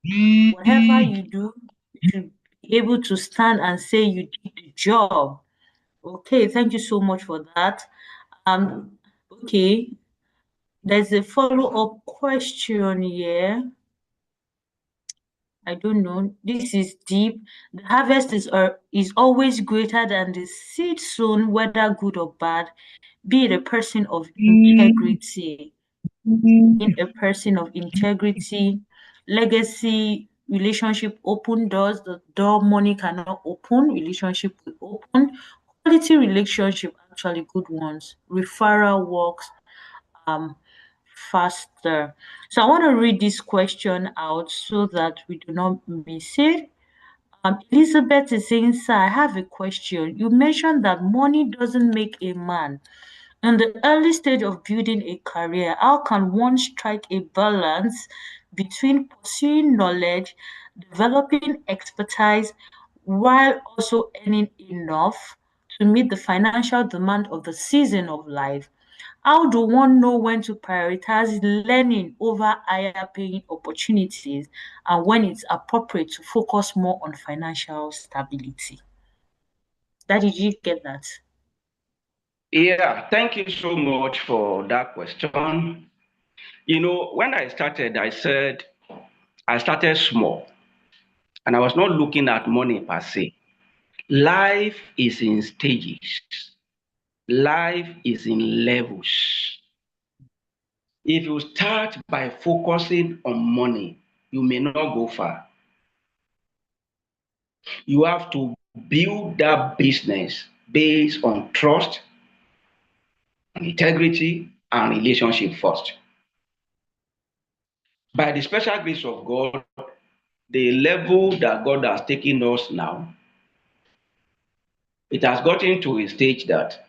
Whatever you do, you should be able to stand and say you did the job. Okay, thank you so much for that. Okay, there's a follow-up question here. I don't know. This is deep. The harvest is always greater than the seed sown, whether good or bad. Be it a person of integrity. Being a person of integrity, legacy, relationship open doors. The door money cannot open, relationship will open. Quality relationship, actually good ones. Referral works um faster. So I want to read this question out so that we do not miss it. Elizabeth is saying, sir, I have a question. You mentioned that money doesn't make a man. In the early stage of building a career, how can one strike a balance between pursuing knowledge, developing expertise, while also earning enough to meet the financial demand of the season of life? How do one know when to prioritize learning over higher paying opportunities and when it's appropriate to focus more on financial stability? Did you get that? Yeah, thank you so much for that question. You know, when I started, I said I started small and I was not looking at money per se. Life is in stages, life is in levels. If you start by focusing on money, you may not go far. You have to build that business based on trust, integrity, and relationship first. By the special grace of God, the level that God has taken us now, it has gotten to a stage that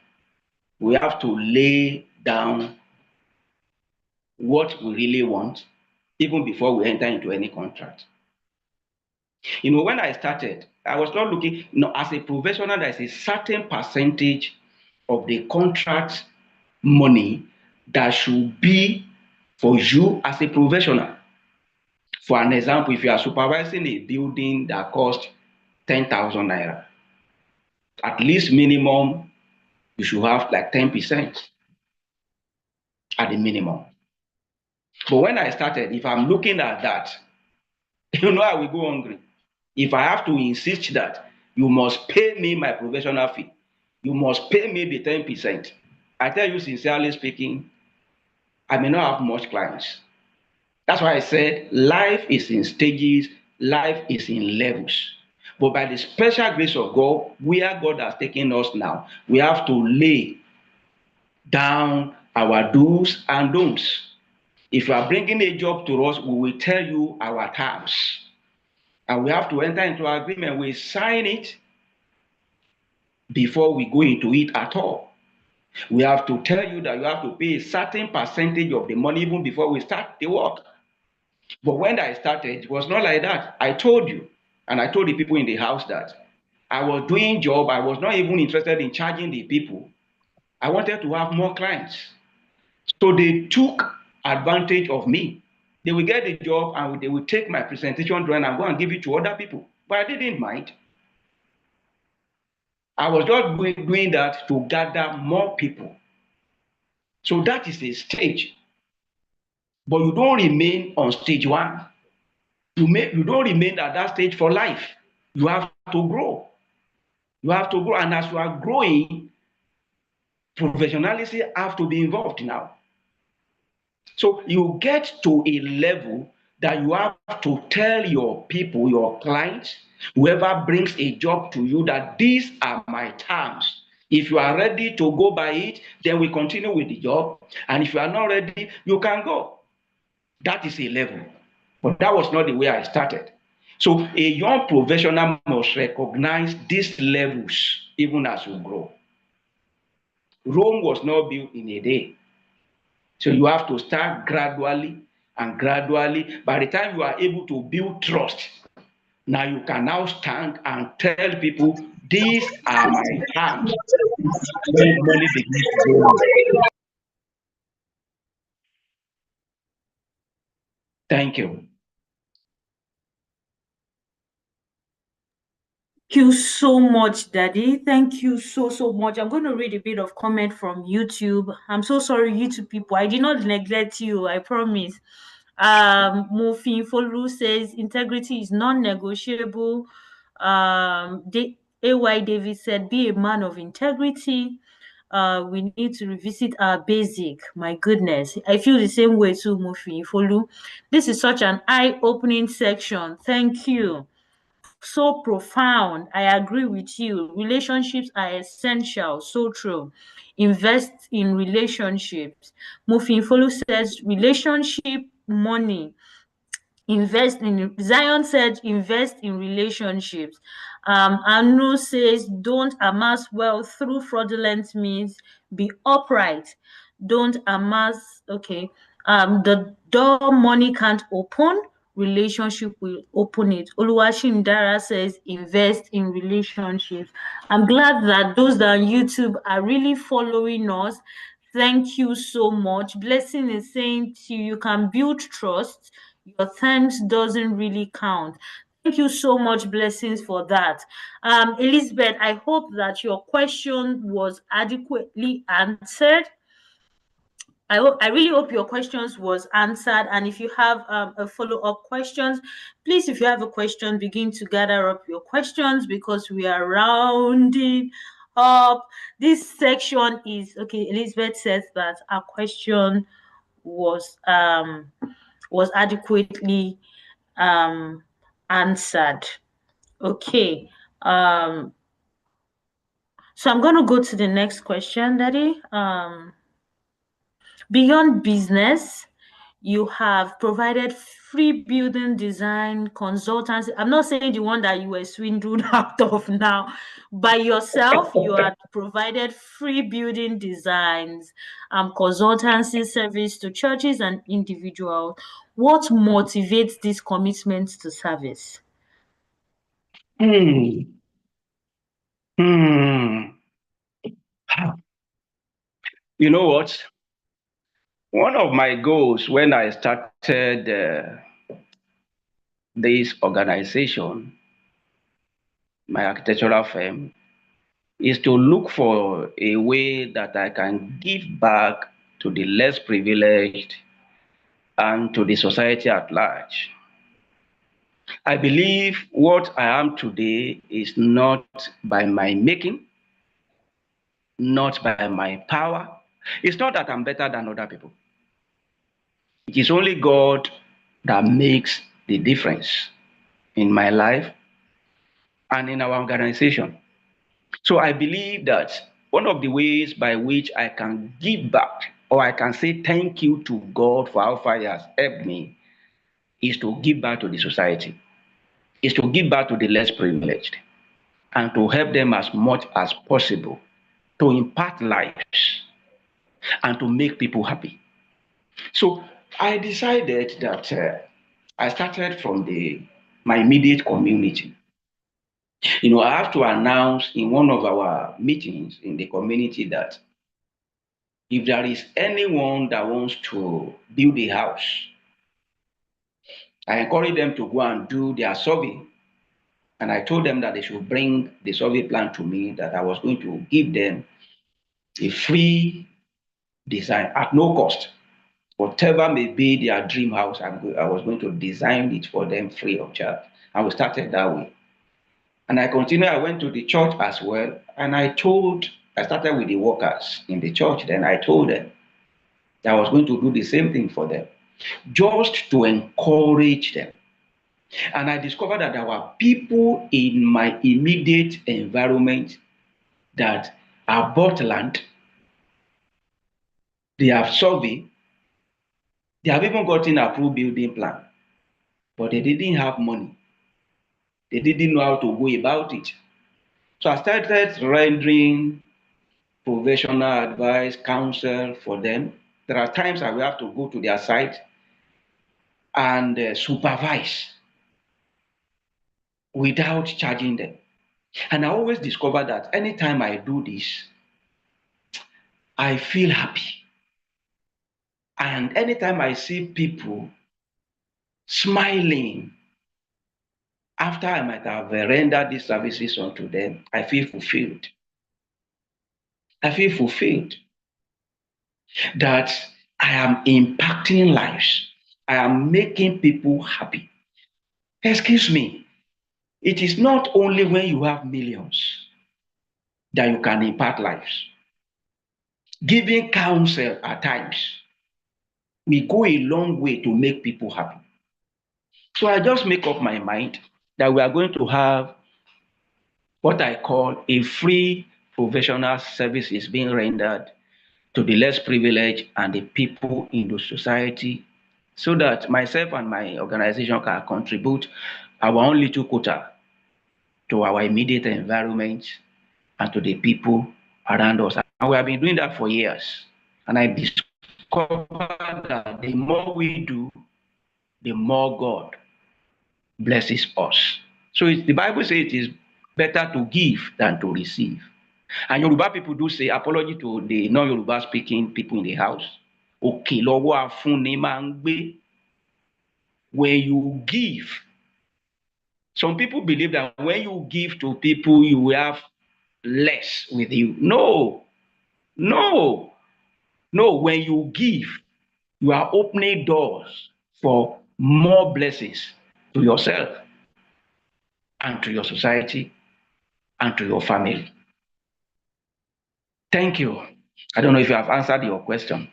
we have to lay down what we really want even before we enter into any contract. You know, when I started, I was not looking, as a professional, there's a certain percentage of the contract money that should be for you as a professional. For an example, if you are supervising a building that costs 10,000 naira, at least minimum, you should have like 10% at the minimum. But when I started, if I'm looking at that, you know I will go hungry. If I have to insist that you must pay me my professional fee, you must pay me the 10%. I tell you sincerely speaking, I may not have much clients. That's why I said life is in stages, life is in levels. But by the special grace of God, where God has taken us now, we have to lay down our do's and don'ts. If you are bringing a job to us, we will tell you our terms. And we have to enter into agreement. We sign it before we go into it at all. We have to tell you that you have to pay a certain percentage of the money even before we start the work. But when I started, it was not like that. I told you, and I told the people in the house that I was doing job. I was not even interested in charging the people. I wanted to have more clients. So they took advantage of me. They will get the job and they will take my presentation drawing and go and give it to other people. But I didn't mind. I was just doing that to gather more people. So that is a stage. But you don't remain on stage one. You don't remain at that stage for life. You have to grow. You have to grow. And as you are growing, professionalism have to be involved now. So you get to a level that you have to tell your people, your clients, whoever brings a job to you, that these are my terms. If you are ready to go by it, then we continue with the job. And if you are not ready, you can go. That is a level. But that was not the way I started. So a young professional must recognize these levels even as you grow. Rome was not built in a day. So you have to start gradually and gradually. By the time you are able to build trust, now you can now stand and tell people, these are my terms. When money begins to go in. Thank you. Thank you so much, Daddy. Thank you so much. I'm going to read a bit of comment from YouTube. I'm so sorry, YouTube people. I did not neglect you. I promise. Mofin Folu says integrity is non-negotiable. AY David said, be a man of integrity. We need to revisit our basic. My goodness, I feel the same way too, Mofin Folu. This is such an eye-opening section. Thank you. So profound. I agree with you. Relationships are essential. So true. Invest in relationships. Mufin Follow says relationship money. Invest in Zion said invest in relationships. Anu says don't amass wealth through fraudulent means. Be upright. Don't amass. Okay. The door money can't open, relationship will open it. Oluwashindara says invest in relationships. I'm glad that those that on YouTube are really following us. Thank you so much. Blessing is saying to you, you can build trust. Your thanks doesn't really count. Thank you so much, Blessings, for that. Elizabeth, I hope that your question was adequately answered. I really hope your questions was answered. And if you have a follow-up questions, please, if you have a question, begin to gather up your questions because we are rounding up. This section is okay. Elizabeth says that our question was adequately answered. Okay. So I'm going to go to the next question, Daddy. Beyond business, you have provided free building design consultancy. I'm not saying the one that you were swindled out of now. By yourself, you had provided free building designs, consultancy service to churches and individuals. What motivates this commitment to service? Hmm. Hmm. You know what? One of my goals when I started this organization, my architectural firm, is to look for a way that I can give back to the less privileged and to the society at large. I believe what I am today is not by my making, not by my power. It's not that I'm better than other people. It is only God that makes the difference in my life and in our organization. So I believe that one of the ways by which I can give back or I can say thank you to God for how far He has helped me is to give back to the society, is to give back to the less privileged, and to help them as much as possible, to impact lives and to make people happy. So I decided that I started from my immediate community. I have to announce in one of our meetings in the community that if there is anyone that wants to build a house, I encourage them to go and do their survey. And I told them that they should bring the survey plan to me, that I was going to give them a free design at no cost. Whatever may be their dream house, I was going to design it for them free of charge. And we started that way. And I continued, I went to the church as well. And I started with the workers in the church. Then I told them that I was going to do the same thing for them, just to encourage them. And I discovered that there were people in my immediate environment that have bought land, they have surveyed, they have even gotten approved building plan, but they didn't have money. They didn't know how to go about it. So I started rendering professional advice, counsel for them. There are times I will have to go to their site and supervise without charging them. And I always discover that anytime I do this, I feel happy. And anytime I see people smiling after I might have rendered these services unto them, I feel fulfilled. I feel fulfilled that I am impacting lives. I am making people happy. Excuse me, it is not only when you have millions that you can impact lives. Giving counsel at times will go a long way to make people happy. So I just make up my mind that we are going to have what I call a free professional services being rendered to the less privileged and the people in the society, so that myself and my organization can contribute our own little quota to our immediate environment and to the people around us. And we have been doing that for years. And I discovered that the more we do, the more God blesses us. So the Bible says it is better to give than to receive. And Yoruba people do say, apology to the non-Yoruba speaking people in the house. Òkè lọ́wọ́ afúnni máa ń gbé. When you give, some people believe that when you give to people, you will have less with you. No, no, no. When you give, you are opening doors for more blessings to yourself and to your society and to your family. Thank you. I don't know if you have answered your question.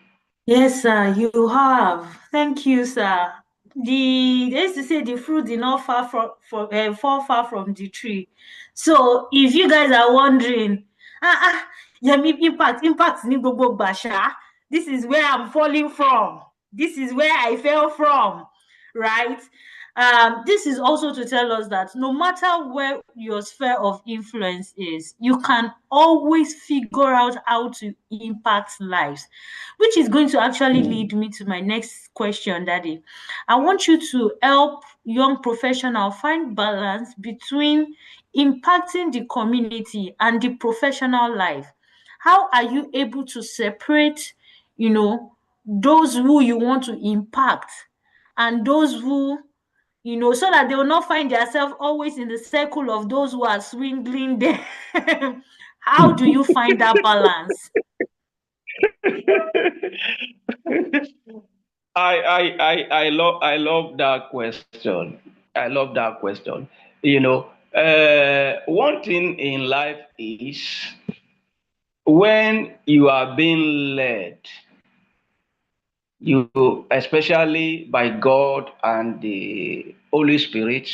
Yes, sir, you have. Thank you, sir. They used to say the fruit did not fall far from the tree. So if you guys are wondering, Yemi impact ní gbogbo gbàṣà. This is where I'm falling from. This is where I fell from, right? This is also to tell us that no matter where your sphere of influence is, you can always figure out how to impact lives, which is going to actually lead me to my next question, Daddy. I want you to help young professionals find balance between impacting the community and the professional life. How are you able to separate, those who you want to impact and those who, so that they will not find themselves always in the circle of those who are swindling them? How do you find that balance? I love that question. I love that question. One thing in life is when you are being led You, especially by God and the Holy Spirit,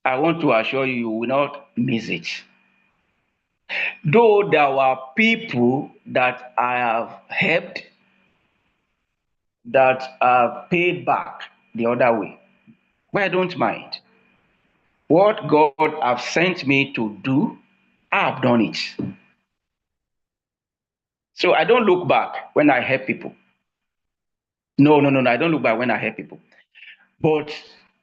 I want to assure you, you will not miss it. Though there were people that I have helped that are paid back the other way, but I don't mind. What God have sent me to do, I have done it. So I don't look back when I help people. No, no, no, no. I don't look back when I help people. But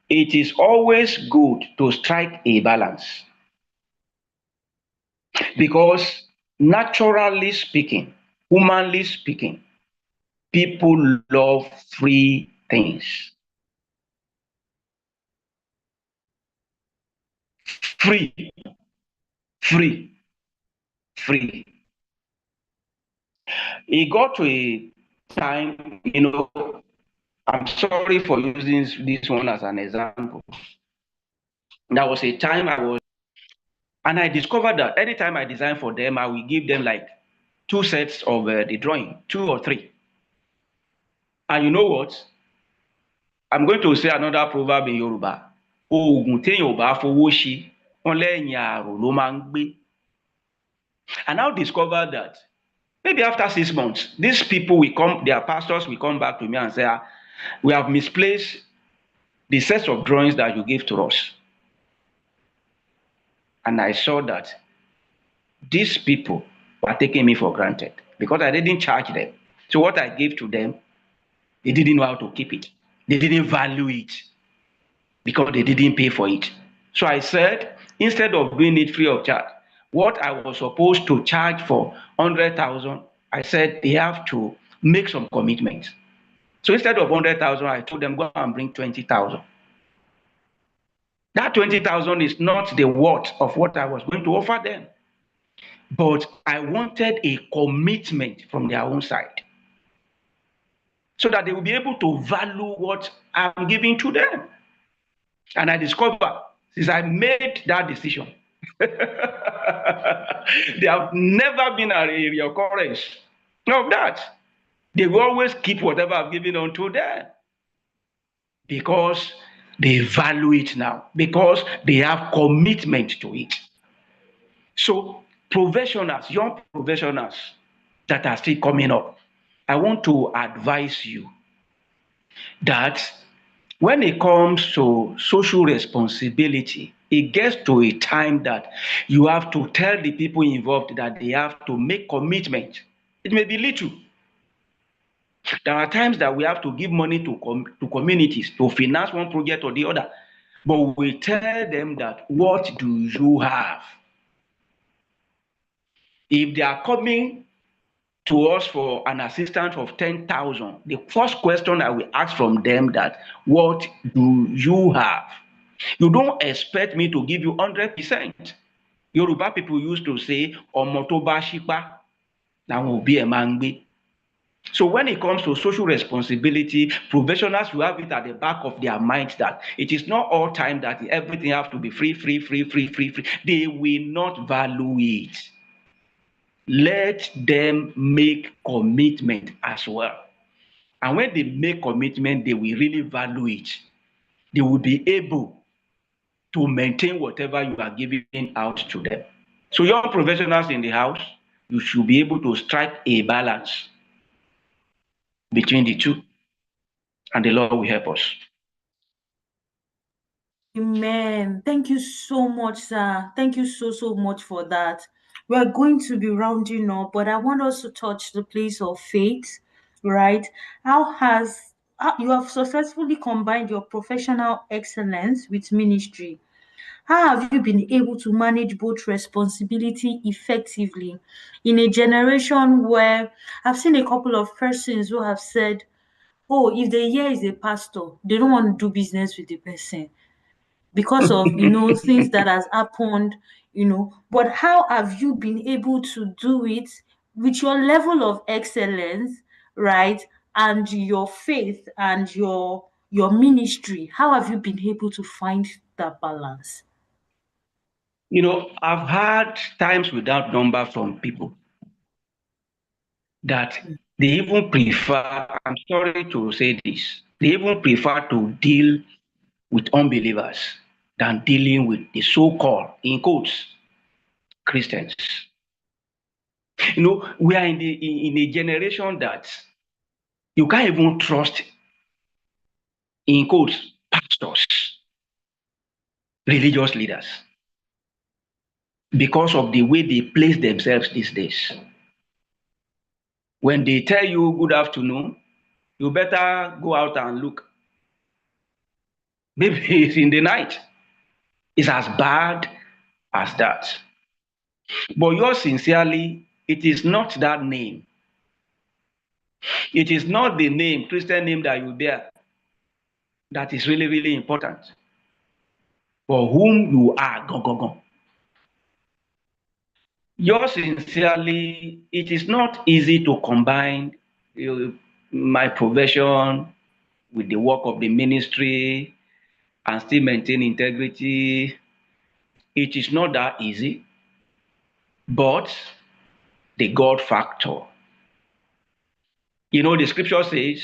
it is always good to strike a balance because naturally speaking, humanly speaking, people love free things. Free, free, free. It got to a time, I'm sorry for using this one as an example. There was a time and I discovered that anytime I design for them, I will give them like two sets of the drawing, two or three. And you know what? I'm going to say another proverb in Yoruba. Oògùn téèyàn ò bá fowó ṣe, wọ́n lẹ́yìn ààrò ló máa ń gbé. I now discovered that maybe after 6 months, these people will come, their pastors will come back to me and say, we have misplaced the sets of drawings that you gave to us. And I saw that these people were taking me for granted because I didn't charge them. So what I gave to them, they didn't know how to keep it. They didn't value it because they didn't pay for it. So I said, instead of doing it free of charge, what I was supposed to charge for 100,000, I said they have to make some commitments. So instead of 100,000, I told them, go and bring 20,000. That 20,000 is not the worth of what I was going to offer them. But I wanted a commitment from their own side so that they will be able to value what I'm giving to them. And I discovered since I made that decision, there have never been a reoccurrence of that. They will always keep whatever I've given unto them because they value it now, because they have commitment to it. So professionals, young professionals that are still coming up, I want to advise you that when it comes to social responsibility, it gets to a time that you have to tell the people involved that they have to make commitment. It may be little. There are times that we have to give money to communities to finance one project or the other, but we tell them that what do you have? If they are coming to us for an assistance of 10,000, the first question I will ask from them that, what do you have? You don't expect me to give you 100%. Yoruba people used to say, ọmọ tó bá ṣípá làwọn òbí ẹ̀ máa ń gbé. So when it comes to social responsibility, professionals will have it at the back of their minds that it is not all time that everything has to be free, free, free, free, free, free. They will not value it. Let them make commitment as well. And when they make commitment, they will really value it. They will be able to maintain whatever you are giving out to them. So young professionals in the house, you should be able to strike a balance between the two, and the Lord will help us. Amen. Thank you so much, sir. Thank you so much for that. We're going to be rounding up, but I want us to touch the place of faith, right? How you have successfully combined your professional excellence with ministry? How have you been able to manage both responsibility effectively in a generation where I've seen a couple of persons who have said, oh, if the year is a pastor, they don't want to do business with the person because of things that has happened, but how have you been able to do it with your level of excellence, right, and your faith and your ministry? How have you been able to find that balance? I've had times without number from people that they even prefer, I'm sorry to say this, they even prefer to deal with unbelievers than dealing with the so-called, in quotes, Christians. We are in a generation that you can't even trust, in quotes, pastors, religious leaders, because of the way they place themselves these days. When they tell you good afternoon, you better go out and look. Maybe it's in the night. It's as bad as that. But yours sincerely, it is not that name. It is not the name, Christian name that you bear, that is really, really important. For whom you are, go, go, go. Yours sincerely, it is not easy to combine my profession with the work of the ministry and still maintain integrity. It is not that easy, but the God factor. The scripture says,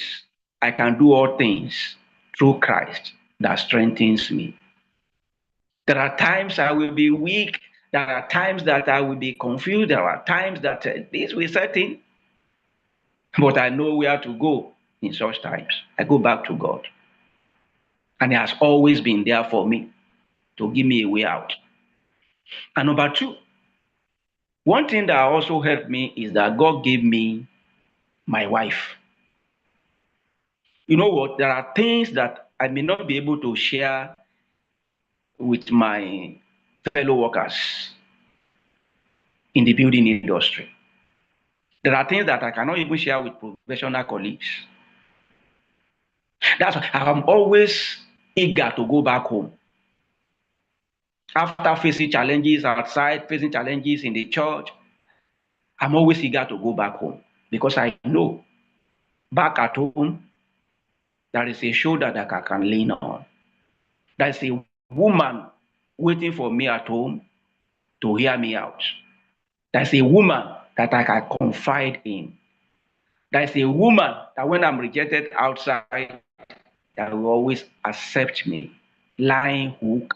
I can do all things through Christ that strengthens me. There are times I will be weak. There are times that I will be confused. There are times that this will set in. But I know where to go in such times. I go back to God. And He has always been there for me to give me a way out. And number two, one thing that also helped me is that God gave me my wife. You know what? There are things that I may not be able to share with my fellow workers in the building industry. There are things that I cannot even share with professional colleagues. That's why I'm always eager to go back home. After facing challenges outside, facing challenges in the church, I'm always eager to go back home because I know back at home, there is a shoulder that I can lean on. There is a woman waiting for me at home to hear me out. There's a woman that I can confide in. There's a woman that when I'm rejected outside, that will always accept me, line, hook,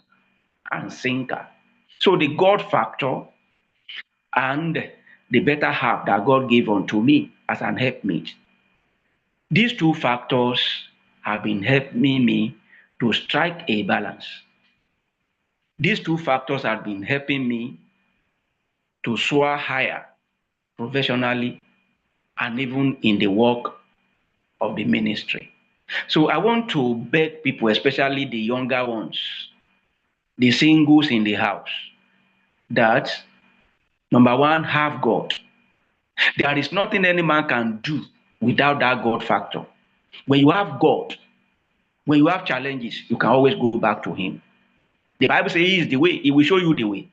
and sinker. So the God factor and the better half that God gave unto me as an helpmate. These two factors have been helping me to strike a balance. These two factors have been helping me to soar higher professionally and even in the work of the ministry. So I want to beg people, especially the younger ones, the singles in the house, that number one, have God. There is nothing any man can do without that God factor. When you have God, when you have challenges, you can always go back to Him. The Bible says He is the way, He will show you the way.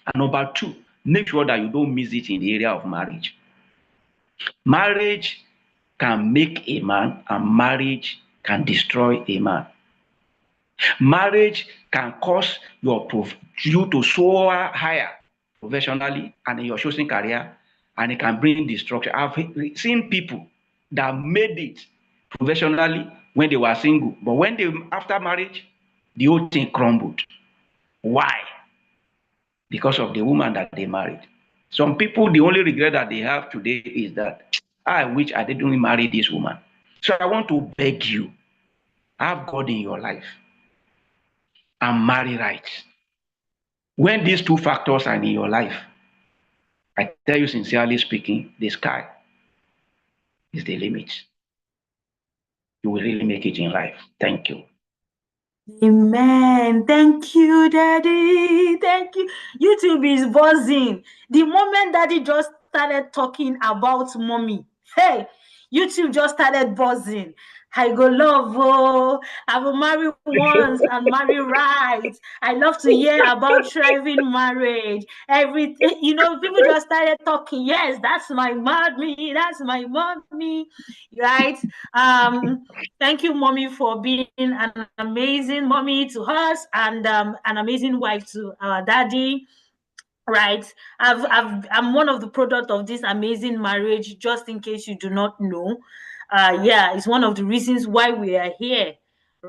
And number two, make sure that you don't miss it in the area of marriage. Marriage can make a man, and marriage can destroy a man. Marriage can cause you to soar higher professionally and in your chosen career, and it can bring destruction. I've seen people that made it professionally when they were single, but when they after marriage, the whole thing crumbled. Why? Because of the woman that they married. Some people, the only regret that they have today is that I wish I didn't marry this woman. So I want to beg you, have God in your life and marry right. When these two factors are in your life, I tell you sincerely speaking, the sky is the limit. You will really make it in life. Thank you. Amen. Thank you, Daddy. Thank you. YouTube is buzzing. The moment Daddy just started talking about mommy, hey, YouTube just started buzzing. I go love, oh, I will marry once and marry right. I love to hear about thriving marriage. Everything, people just started talking. Yes, that's my mommy. That's my mommy, right? Thank you, mommy, for being an amazing mommy to us and an amazing wife to our daddy. right? I'm one of the product of this amazing marriage, just in case you do not know. Yeah, it's one of the reasons why we are here,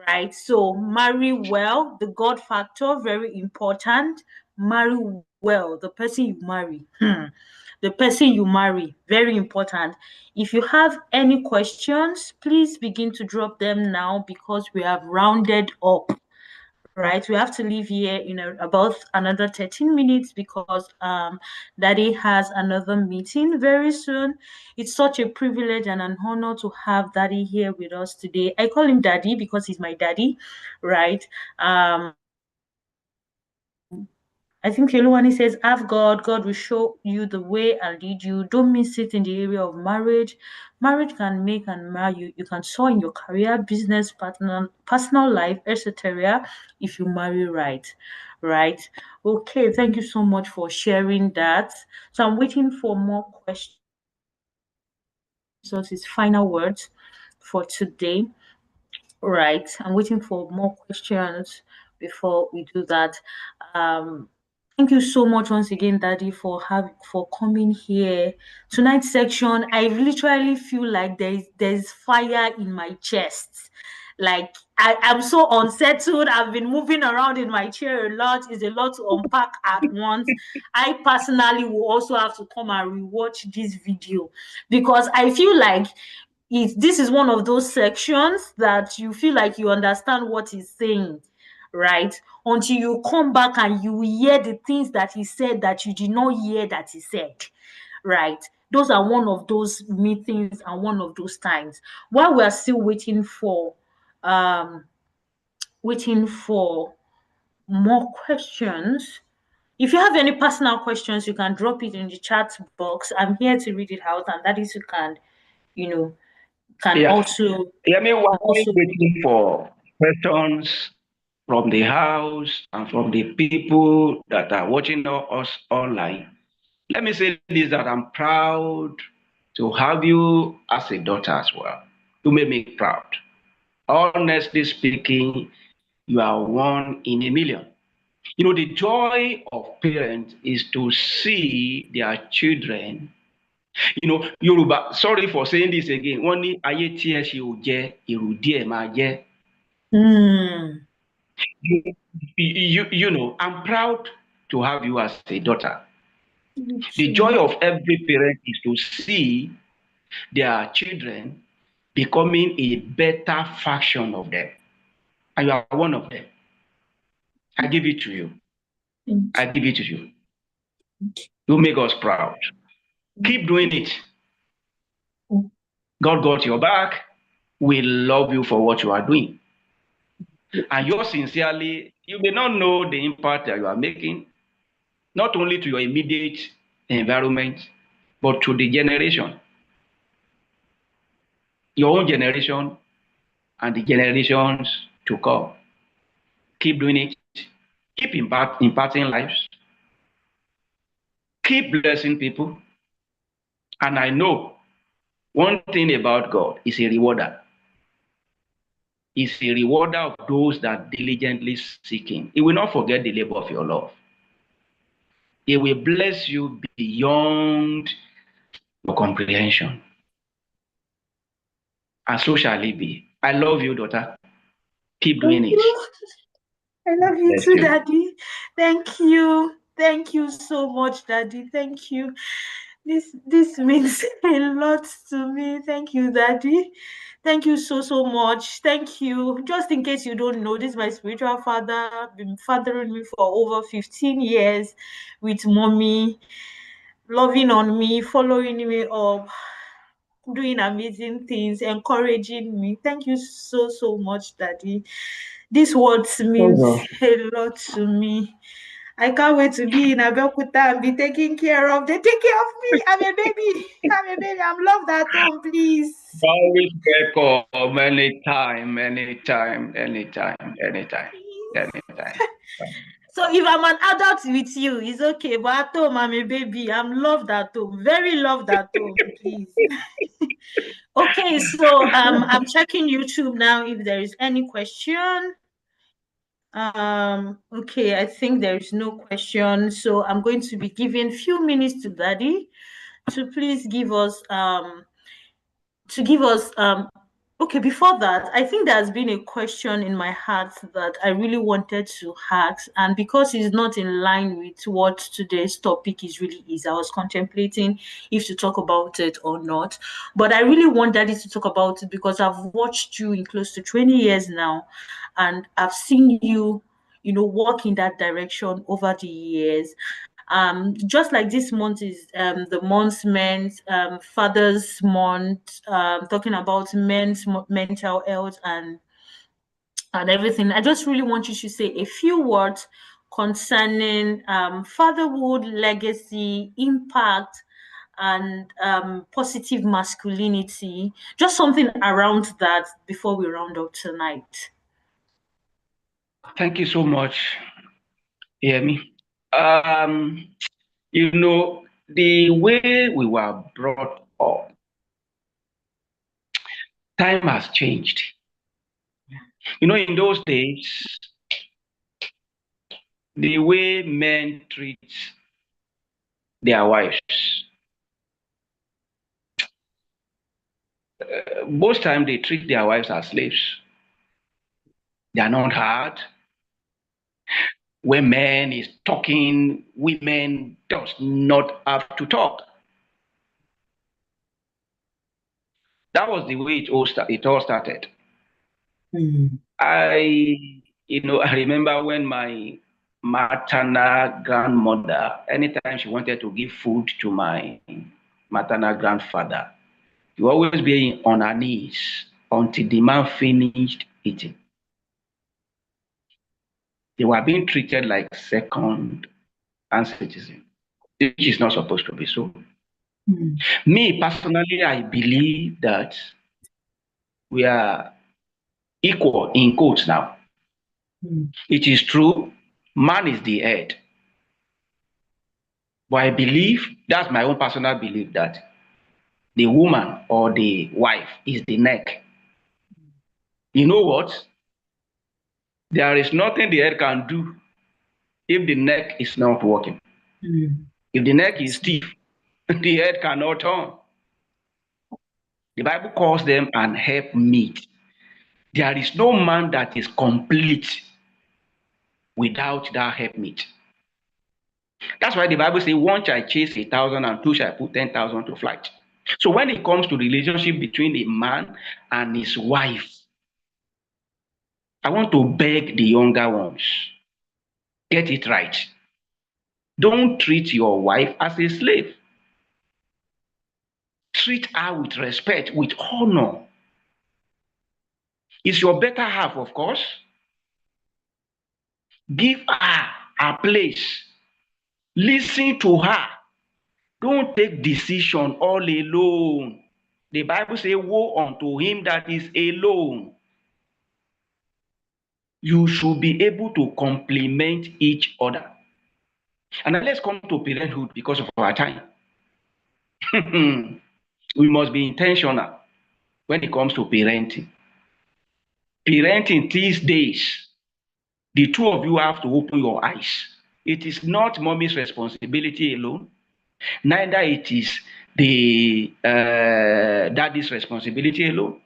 right? So marry well, the God factor, very important. Marry well, the person you marry. The person you marry, very important. If you have any questions, please begin to drop them now because we have rounded up, right? We have to leave here in about another 13 minutes because Daddy has another meeting very soon. It's such a privilege and an honor to have Daddy here with us today. I call him Daddy because he's my daddy, right? I think Keluani says, have God, God will show you the way and lead you. Don't miss it in the area of marriage. Marriage can make and mar you. You can soar in your career, business, partner, personal life, etc. if you marry right. Right? Okay, thank you so much for sharing that. So I'm waiting for more questions. So his final words for today. Right. I'm waiting for more questions before we do that. Um, Thank you so much once again, Daddy, for coming here. Tonight's section, I literally feel like there's fire in my chest. Like I'm so unsettled. I've been moving around in my chair a lot. It's a lot to unpack at once. I personally will also have to come and rewatch this video because I feel like this is one of those sections that you feel like you understand what he's saying, right? Until you come back and you hear the things that he said that you did not hear that he said, right? Those are one of those meetings and one of those times. While we are still um waiting for more questions, if you have any personal questions, you can drop it in the chat box. I'm here to read it out, and that is you can, you know, can Yeah. also Yeah, I mean, while also waiting for questions from the house and from the people that are watching us online, let me say this that I'm proud to have you as a daughter as well. You made me proud. Honestly speaking, you are one in a million. You know, the joy of parents is to see their children. You know, Yoruba, sorry for saying this again, wọ́n ní ayé tí ẹ ṣe ò jẹ, èrò díẹ̀ máa jẹ́. mm, You know, I'm proud to have you as a daughter. me The joy too. of every parent is to see their children becoming a better faction of them. And you are one of them. I give it to you. I give it to you. You make us proud. Keep doing it. God got your back. We love you for what you are doing. And yours sincerely, you may not know the impact that you are making, not only to your immediate environment, but to the generation, your own generation, and the generations to come. Keep doing it. Keep impacting lives. Keep blessing people. And I know one thing about God is a rewarder. He's a rewarder of those that diligently seek Him. He will not forget the labor of your love. He will bless you beyond your comprehension. And so shall it be. I love you, daughter. Keep doing Thank it. you. I love you Bless too, you. Daddy. Thank you. Thank you so much, Daddy. Thank you. This means a lot to me. Thank you, Daddy. Thank you so much. Thank you. Just in case you don't know, this is my spiritual father. Been fathering me for over 15 years with mommy, loving on me, following me up, doing amazing things, encouraging me. Thank you so much, Daddy. This words means a lot to me. I can't wait to be in Abeokuta and be taken care of. They take care of me. I'm a baby. I'm a baby. I'm loved at home, please. Always welcome anytime, anytime, anytime, anytime, anytime. So if I'm an adult with you, it's okay. But at home, I'm a baby. I'm loved at home. Very loved at home, please. Okay, so I'm checking YouTube now if there is any question. Okay, I think there is no question. So I'm going to be giving few minutes to Daddy to please give us okay, before that, I think there has been a question in my heart that I really wanted to ask, and because it's not in line with what today's topic is, I was contemplating if to talk about it or not. But I really want Daddy to talk about it because I've watched you in close to 20 years now, and I've seen you, walk in that direction over the years. Just like this month is the month meant Father's Month, talking about mental health and everything. I just really want you to say a few words concerning fatherhood, legacy, impact, and positive masculinity. Just something around that before we round up tonight. Thank you so much. Hear me? Um, the way we were brought up, time has changed. In those days, the way men treat their wives, most time they treat their wives as slaves. They are not hard. When man is talking, women does not have to talk. That was the way it all started. Mm. I remember when my maternal grandmother, anytime she wanted to give food to my maternal grandfather, she would always be on her knees until the man finished eating. They were being treated like second and citizen, which is not supposed to be so. Mm. Me personally, I believe that we are equal in quotes now. Mm. It is true, man is the head. But I believe, that's my own personal belief, that the woman or the wife is the neck. You know what? There is nothing the head can do if the neck is not working. Mm. If the neck is stiff, the head cannot turn. The Bible calls them an helpmeet. There is no man that is complete without that helpmeet. That's why the Bible says, one shall chase 1,000 and two shall put 10,000 to flight. So when it comes to the relationship between a man and his wife, I want to beg the younger ones, get it right. Don't treat your wife as a slave. Treat her with respect, with honor. It's your better half, of course. Give her a place. Listen to her. Don't take decision all alone. The Bible says, woe unto him that is alone. You should be able to complement each other. And now let's come to parenthood because of our time. We must be intentional when it comes to parenting. Parenting these days, the two of you have to open your eyes. It is not mommy's responsibility alone, neither it is the daddy's responsibility alone.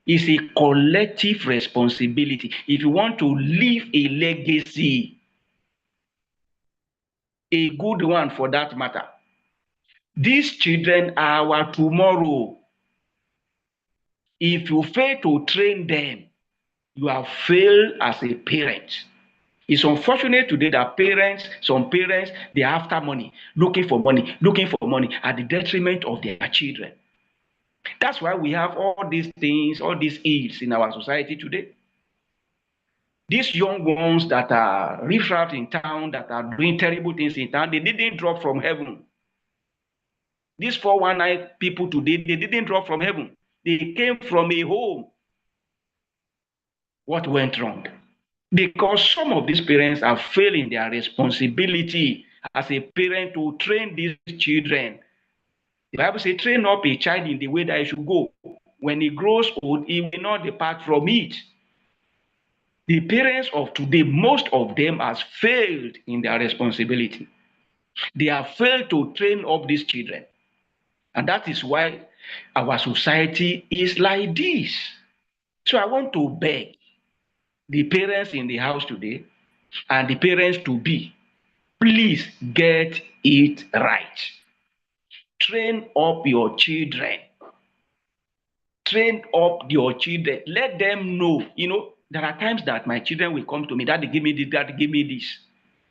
It's a collective responsibility. If you want to leave a legacy, a good one for that matter, these children are our tomorrow. If you fail to train them, you have failed as a parent. It's unfortunate today that some parents, they're after money, looking for money at the detriment of their children. That's why we have all these things, all these ills in our society today. These young ones that are riffraff in town, that are doing terrible things in town, they didn't drop from heaven. These 419 people today, they didn't drop from heaven. They came from a home. What went wrong? Because some of these parents are failing their responsibility as a parent to train these children. The Bible says, train up a child in the way that he should go. When he grows old, he will not depart from it. The parents of today, most of them has failed in their responsibility. They have failed to train up these children. And that is why our society is like this. So I want to beg the parents in the house today and the parents to be, please get it right. Train up your children. Train up your children. Let them know. There are times that my children will come to me, Daddy, give me this, Daddy, give me this.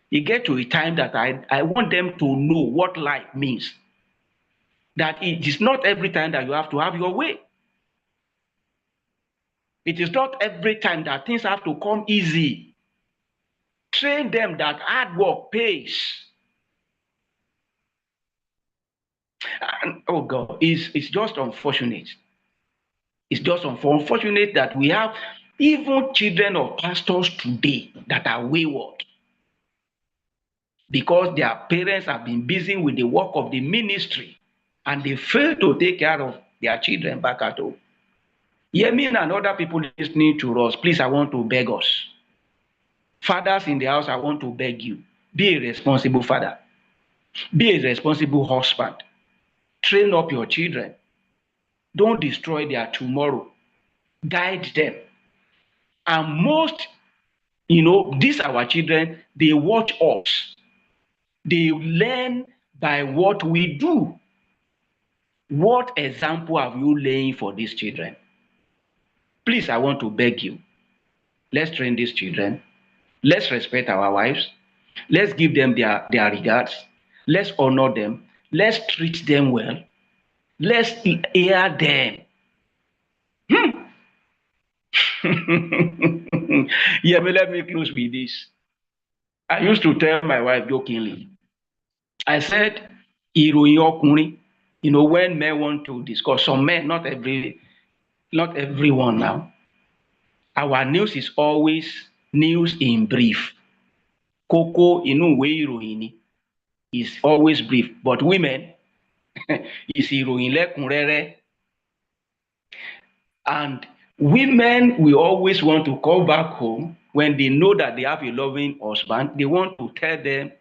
You get to a time that I want them to know what life means. That it is not every time that you have to have your way. It is not every time that things have to come easy. Train them that hard work pays. And oh God, it's just unfortunate. It's just unfortunate that we have even children of pastors today that are wayward because their parents have been busy with the work of the ministry and they fail to take care of their children back at home. Yemin and other people listening to us, please, I want to beg us. Fathers in the house, I want to beg you. Be a responsible father. Be a responsible husband. Train up your children. Don't destroy their tomorrow. Guide them. And most, these our children, they watch us. They learn by what we do. What example have you laying for these children? Please, I want to beg you. Let's train these children. Let's respect our wives. Let's give them their regards. Let's honor them. Let's treat them well. Let's hear them. Yeah, but let me close with this. I used to tell my wife jokingly, I said, ìròyìn ọkùnrin, when men want to discuss, some men, not everyone now, our news is always news in brief. Kókó inú ìwé ìròyìn ni is always brief, but women is ìròyìn lẹ́kùnrẹ́rẹ́. And women will always want to come back home when they know that they have a loving husband. They want to tell them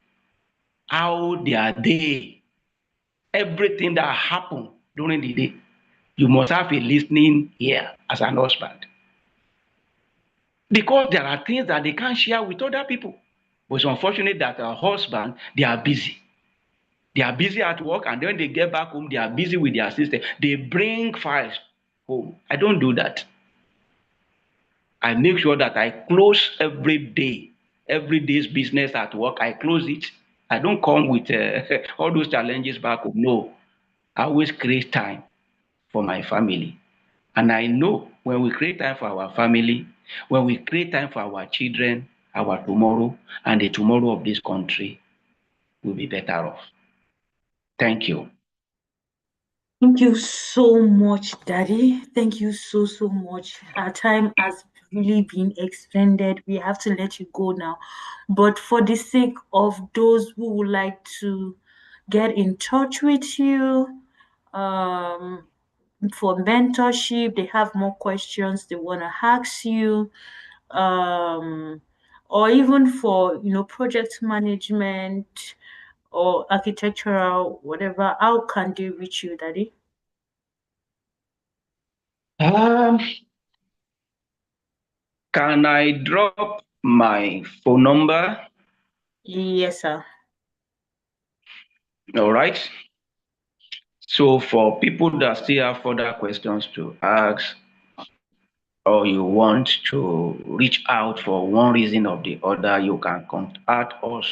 how their day, everything that happened during the day. You must have a listening ear as an husband. Because there are things that they can't share with other people. But it's unfortunate that our husband, they are busy. They are busy at work, and then they get back home, they are busy with their system. They bring files home. I don't do that. I make sure that I close every day, every day's business at work. I close it. I don't come with all those challenges back home. No, I always create time for my family. And I know when we create time for our family, when we create time for our children, our tomorrow, and the tomorrow of this country will be better off. Thank you. Thank you so much, Daddy. Thank you so, so much. Our time has really been extended. We have to let you go now. But for the sake of those who would like to get in touch with you, um, for mentorship, they have more questions they want to ask you, um, or even for project management or architectural, whatever, how can they reach you, Daddy? Um, can I drop my phone number? Yes, sir. All right. So for people that still have further questions to ask, or you want to reach out for one reason or the other, you can contact us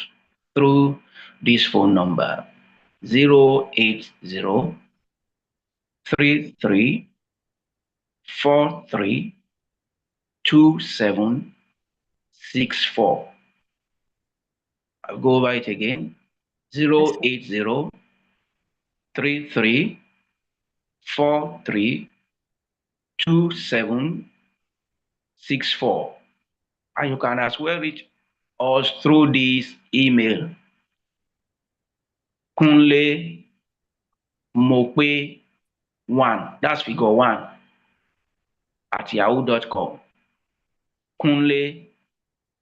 through this phone number 080 33 43 2764. I'll go over it again. Yes, sir. 080 33 43 2764. And you can as well reach us through this email, Kunle Mope 1, that's figure 1, at yahoo.com. Kunle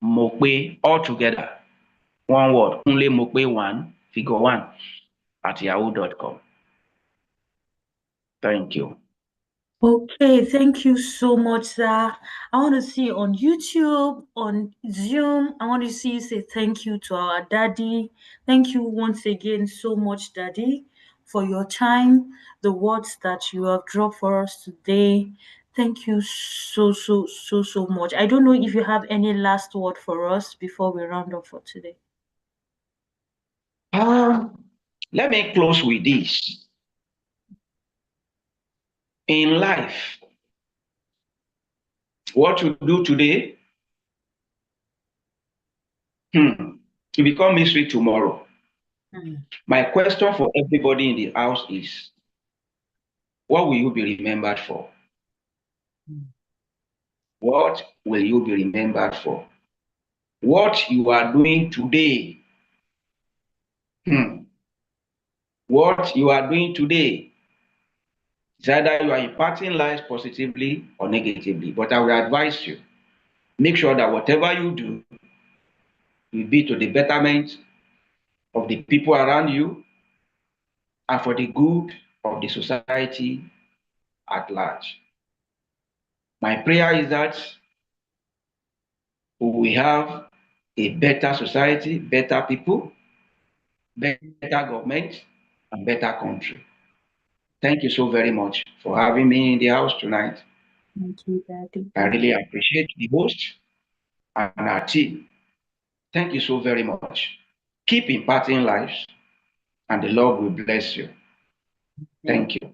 Mope all together. One word. Kunle Mope 1, figure 1 at yahoo.com. Thank you. Okay, thank you so much, sir. I want to see on YouTube, on Zoom. I want to see you say thank you to our daddy. Thank you once again so much, daddy, for your time, the words that you have dropped for us today. Thank you so much. I don't know if you have any last word for us before we round up for today. Let me close with this. In life, what you do today, it become mystery tomorrow. My question for everybody in the house is, what will you be remembered for? What will you be remembered for? What you are doing today, what you are doing today is either you are impacting lives positively or negatively. But I will advise you, make sure that whatever you do will be to the betterment of the people around you and for the good of the society at large. My prayer is that we have a better society, better people, better government, and better country. Thank you so very much for having me in the house tonight. Thank you, daddy. I really appreciate the host and our team. Thank you so very much. Keep imparting lives, and the Lord will bless you. Thank you.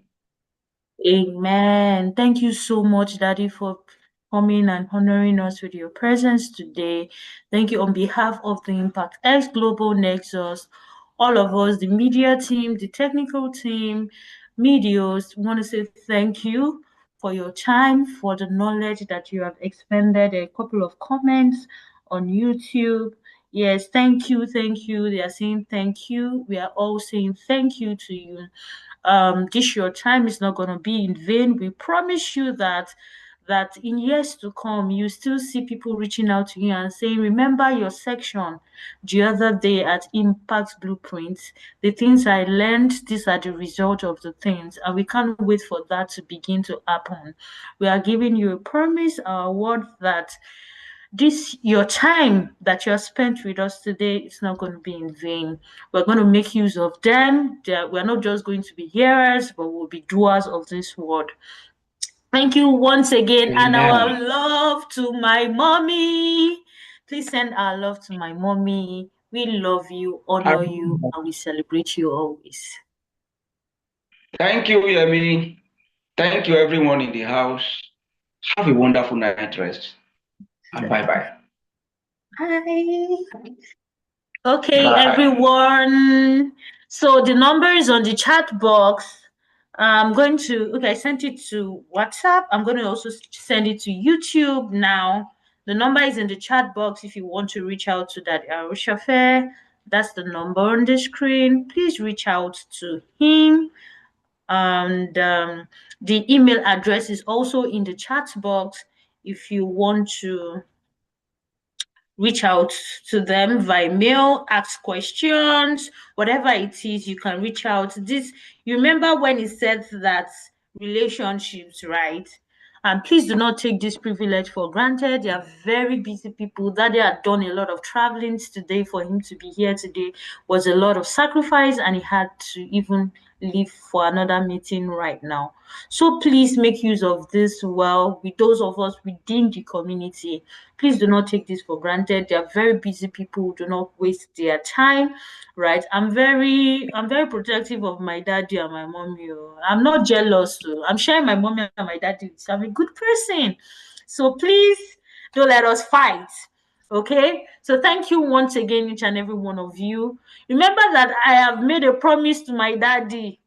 Amen. Thank you so much, Daddy, for coming and honoring us with your presence today. Thank you on behalf of the Impact X Global Nexus, all of us, the media team, the technical team, medios, want to say thank you for your time, for the knowledge that you have expended. A couple of comments on YouTube. Yes, thank you, thank you. They are saying thank you. We are all saying thank you to you. This your time is not going to be in vain. We promise you that in years to come you still see people reaching out to you and saying, remember your section the other day at Impact Blueprints, the things I learned, these are the result of the things, and we can't wait for that to begin to happen. We are giving you a promise, our word, that this your time that you're spent with us today is not going to be in vain. We're going to make use of them. We're not just going to be hearers, but we'll be doers of this word. Thank you once again, and our Amen. love to my mommy. Please send our love to my mommy. We love you, honor you, and we celebrate you always. Thank you, Yemi. Thank you, everyone in the house. Have a wonderful night rest, and bye-bye. Bye. Okay, Bye. everyone. So the number is on the chat box. I'm going to, okay, I sent it to WhatsApp. I'm going to also send it to YouTube now. The number is in the chat box if you want to reach out to that Arushafe. That's the number on the screen. Please reach out to him. And the email address is also in the chat box if you want to reach out to them via mail, ask questions, whatever it is, you can reach out. This, you remember when he said that relationships, right? And please do not take this privilege for granted. They are very busy people. That they had done a lot of traveling today for him to be here today was a lot of sacrifice, and he had to even leave for another meeting right now. So please make use of this well with those of us within the community. Please do not take this for granted. They are very busy people. Do not waste their time, right? I'm very protective of my daddy and my mommy. Oh. I'm not jealous. Oh. I'm sharing my mommy and my daddy. I'm a good person. So please don't let us fight. Okay, so thank you once again, each and every one of you. Remember that I have made a promise to my daddy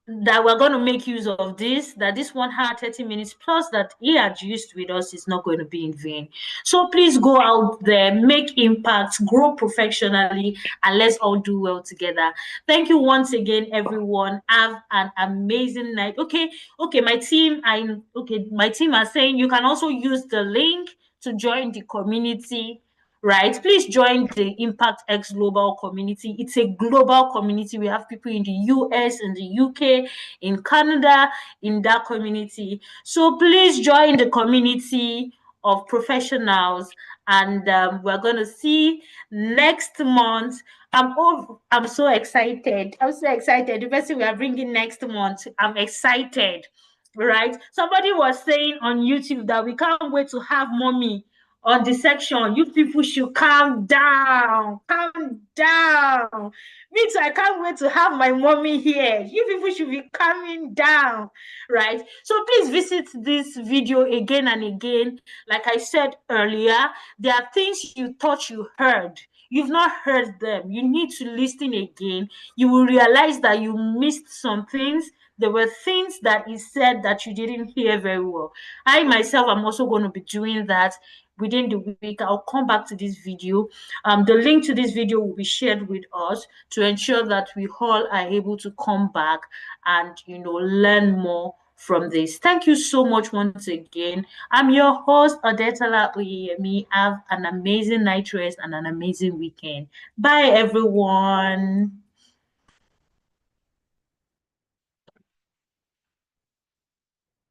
that we're going to make use of this, that this 1 hour 30 minutes plus that he had used with us is not going to be in vain. So please go out there, make impact, grow professionally, and let's all do well together. Thank you once again, everyone. Have an amazing night. Okay, my team are saying you can also use the link to join the community, right? Please join the Impact X Global community. It's a global community. We have people in the US, in the UK, in Canada, in that community. So please join the community of professionals, and we're going to see next month. I'm so excited. I'm so excited. The person we are bringing next month, I'm excited. Right? Somebody was saying on YouTube that we can't wait to have mommy on the section. You people should calm down. Calm down. Me too, I can't wait to have my mommy here. You people should be calming down. Right? So please visit this video again and again. Like I said earlier, there are things you thought you heard. You've not heard them. You need to listen again. You will realize that you missed some things. There were things that he said that you didn't hear very well. I myself am also going to be doing that within the week. I'll come back to this video. The link to this video will be shared with us to ensure that we all are able to come back and learn more from this. Thank you so much once again. I'm your host, Odetola Oyeyemi. Have an amazing night rest and an amazing weekend. Bye, everyone.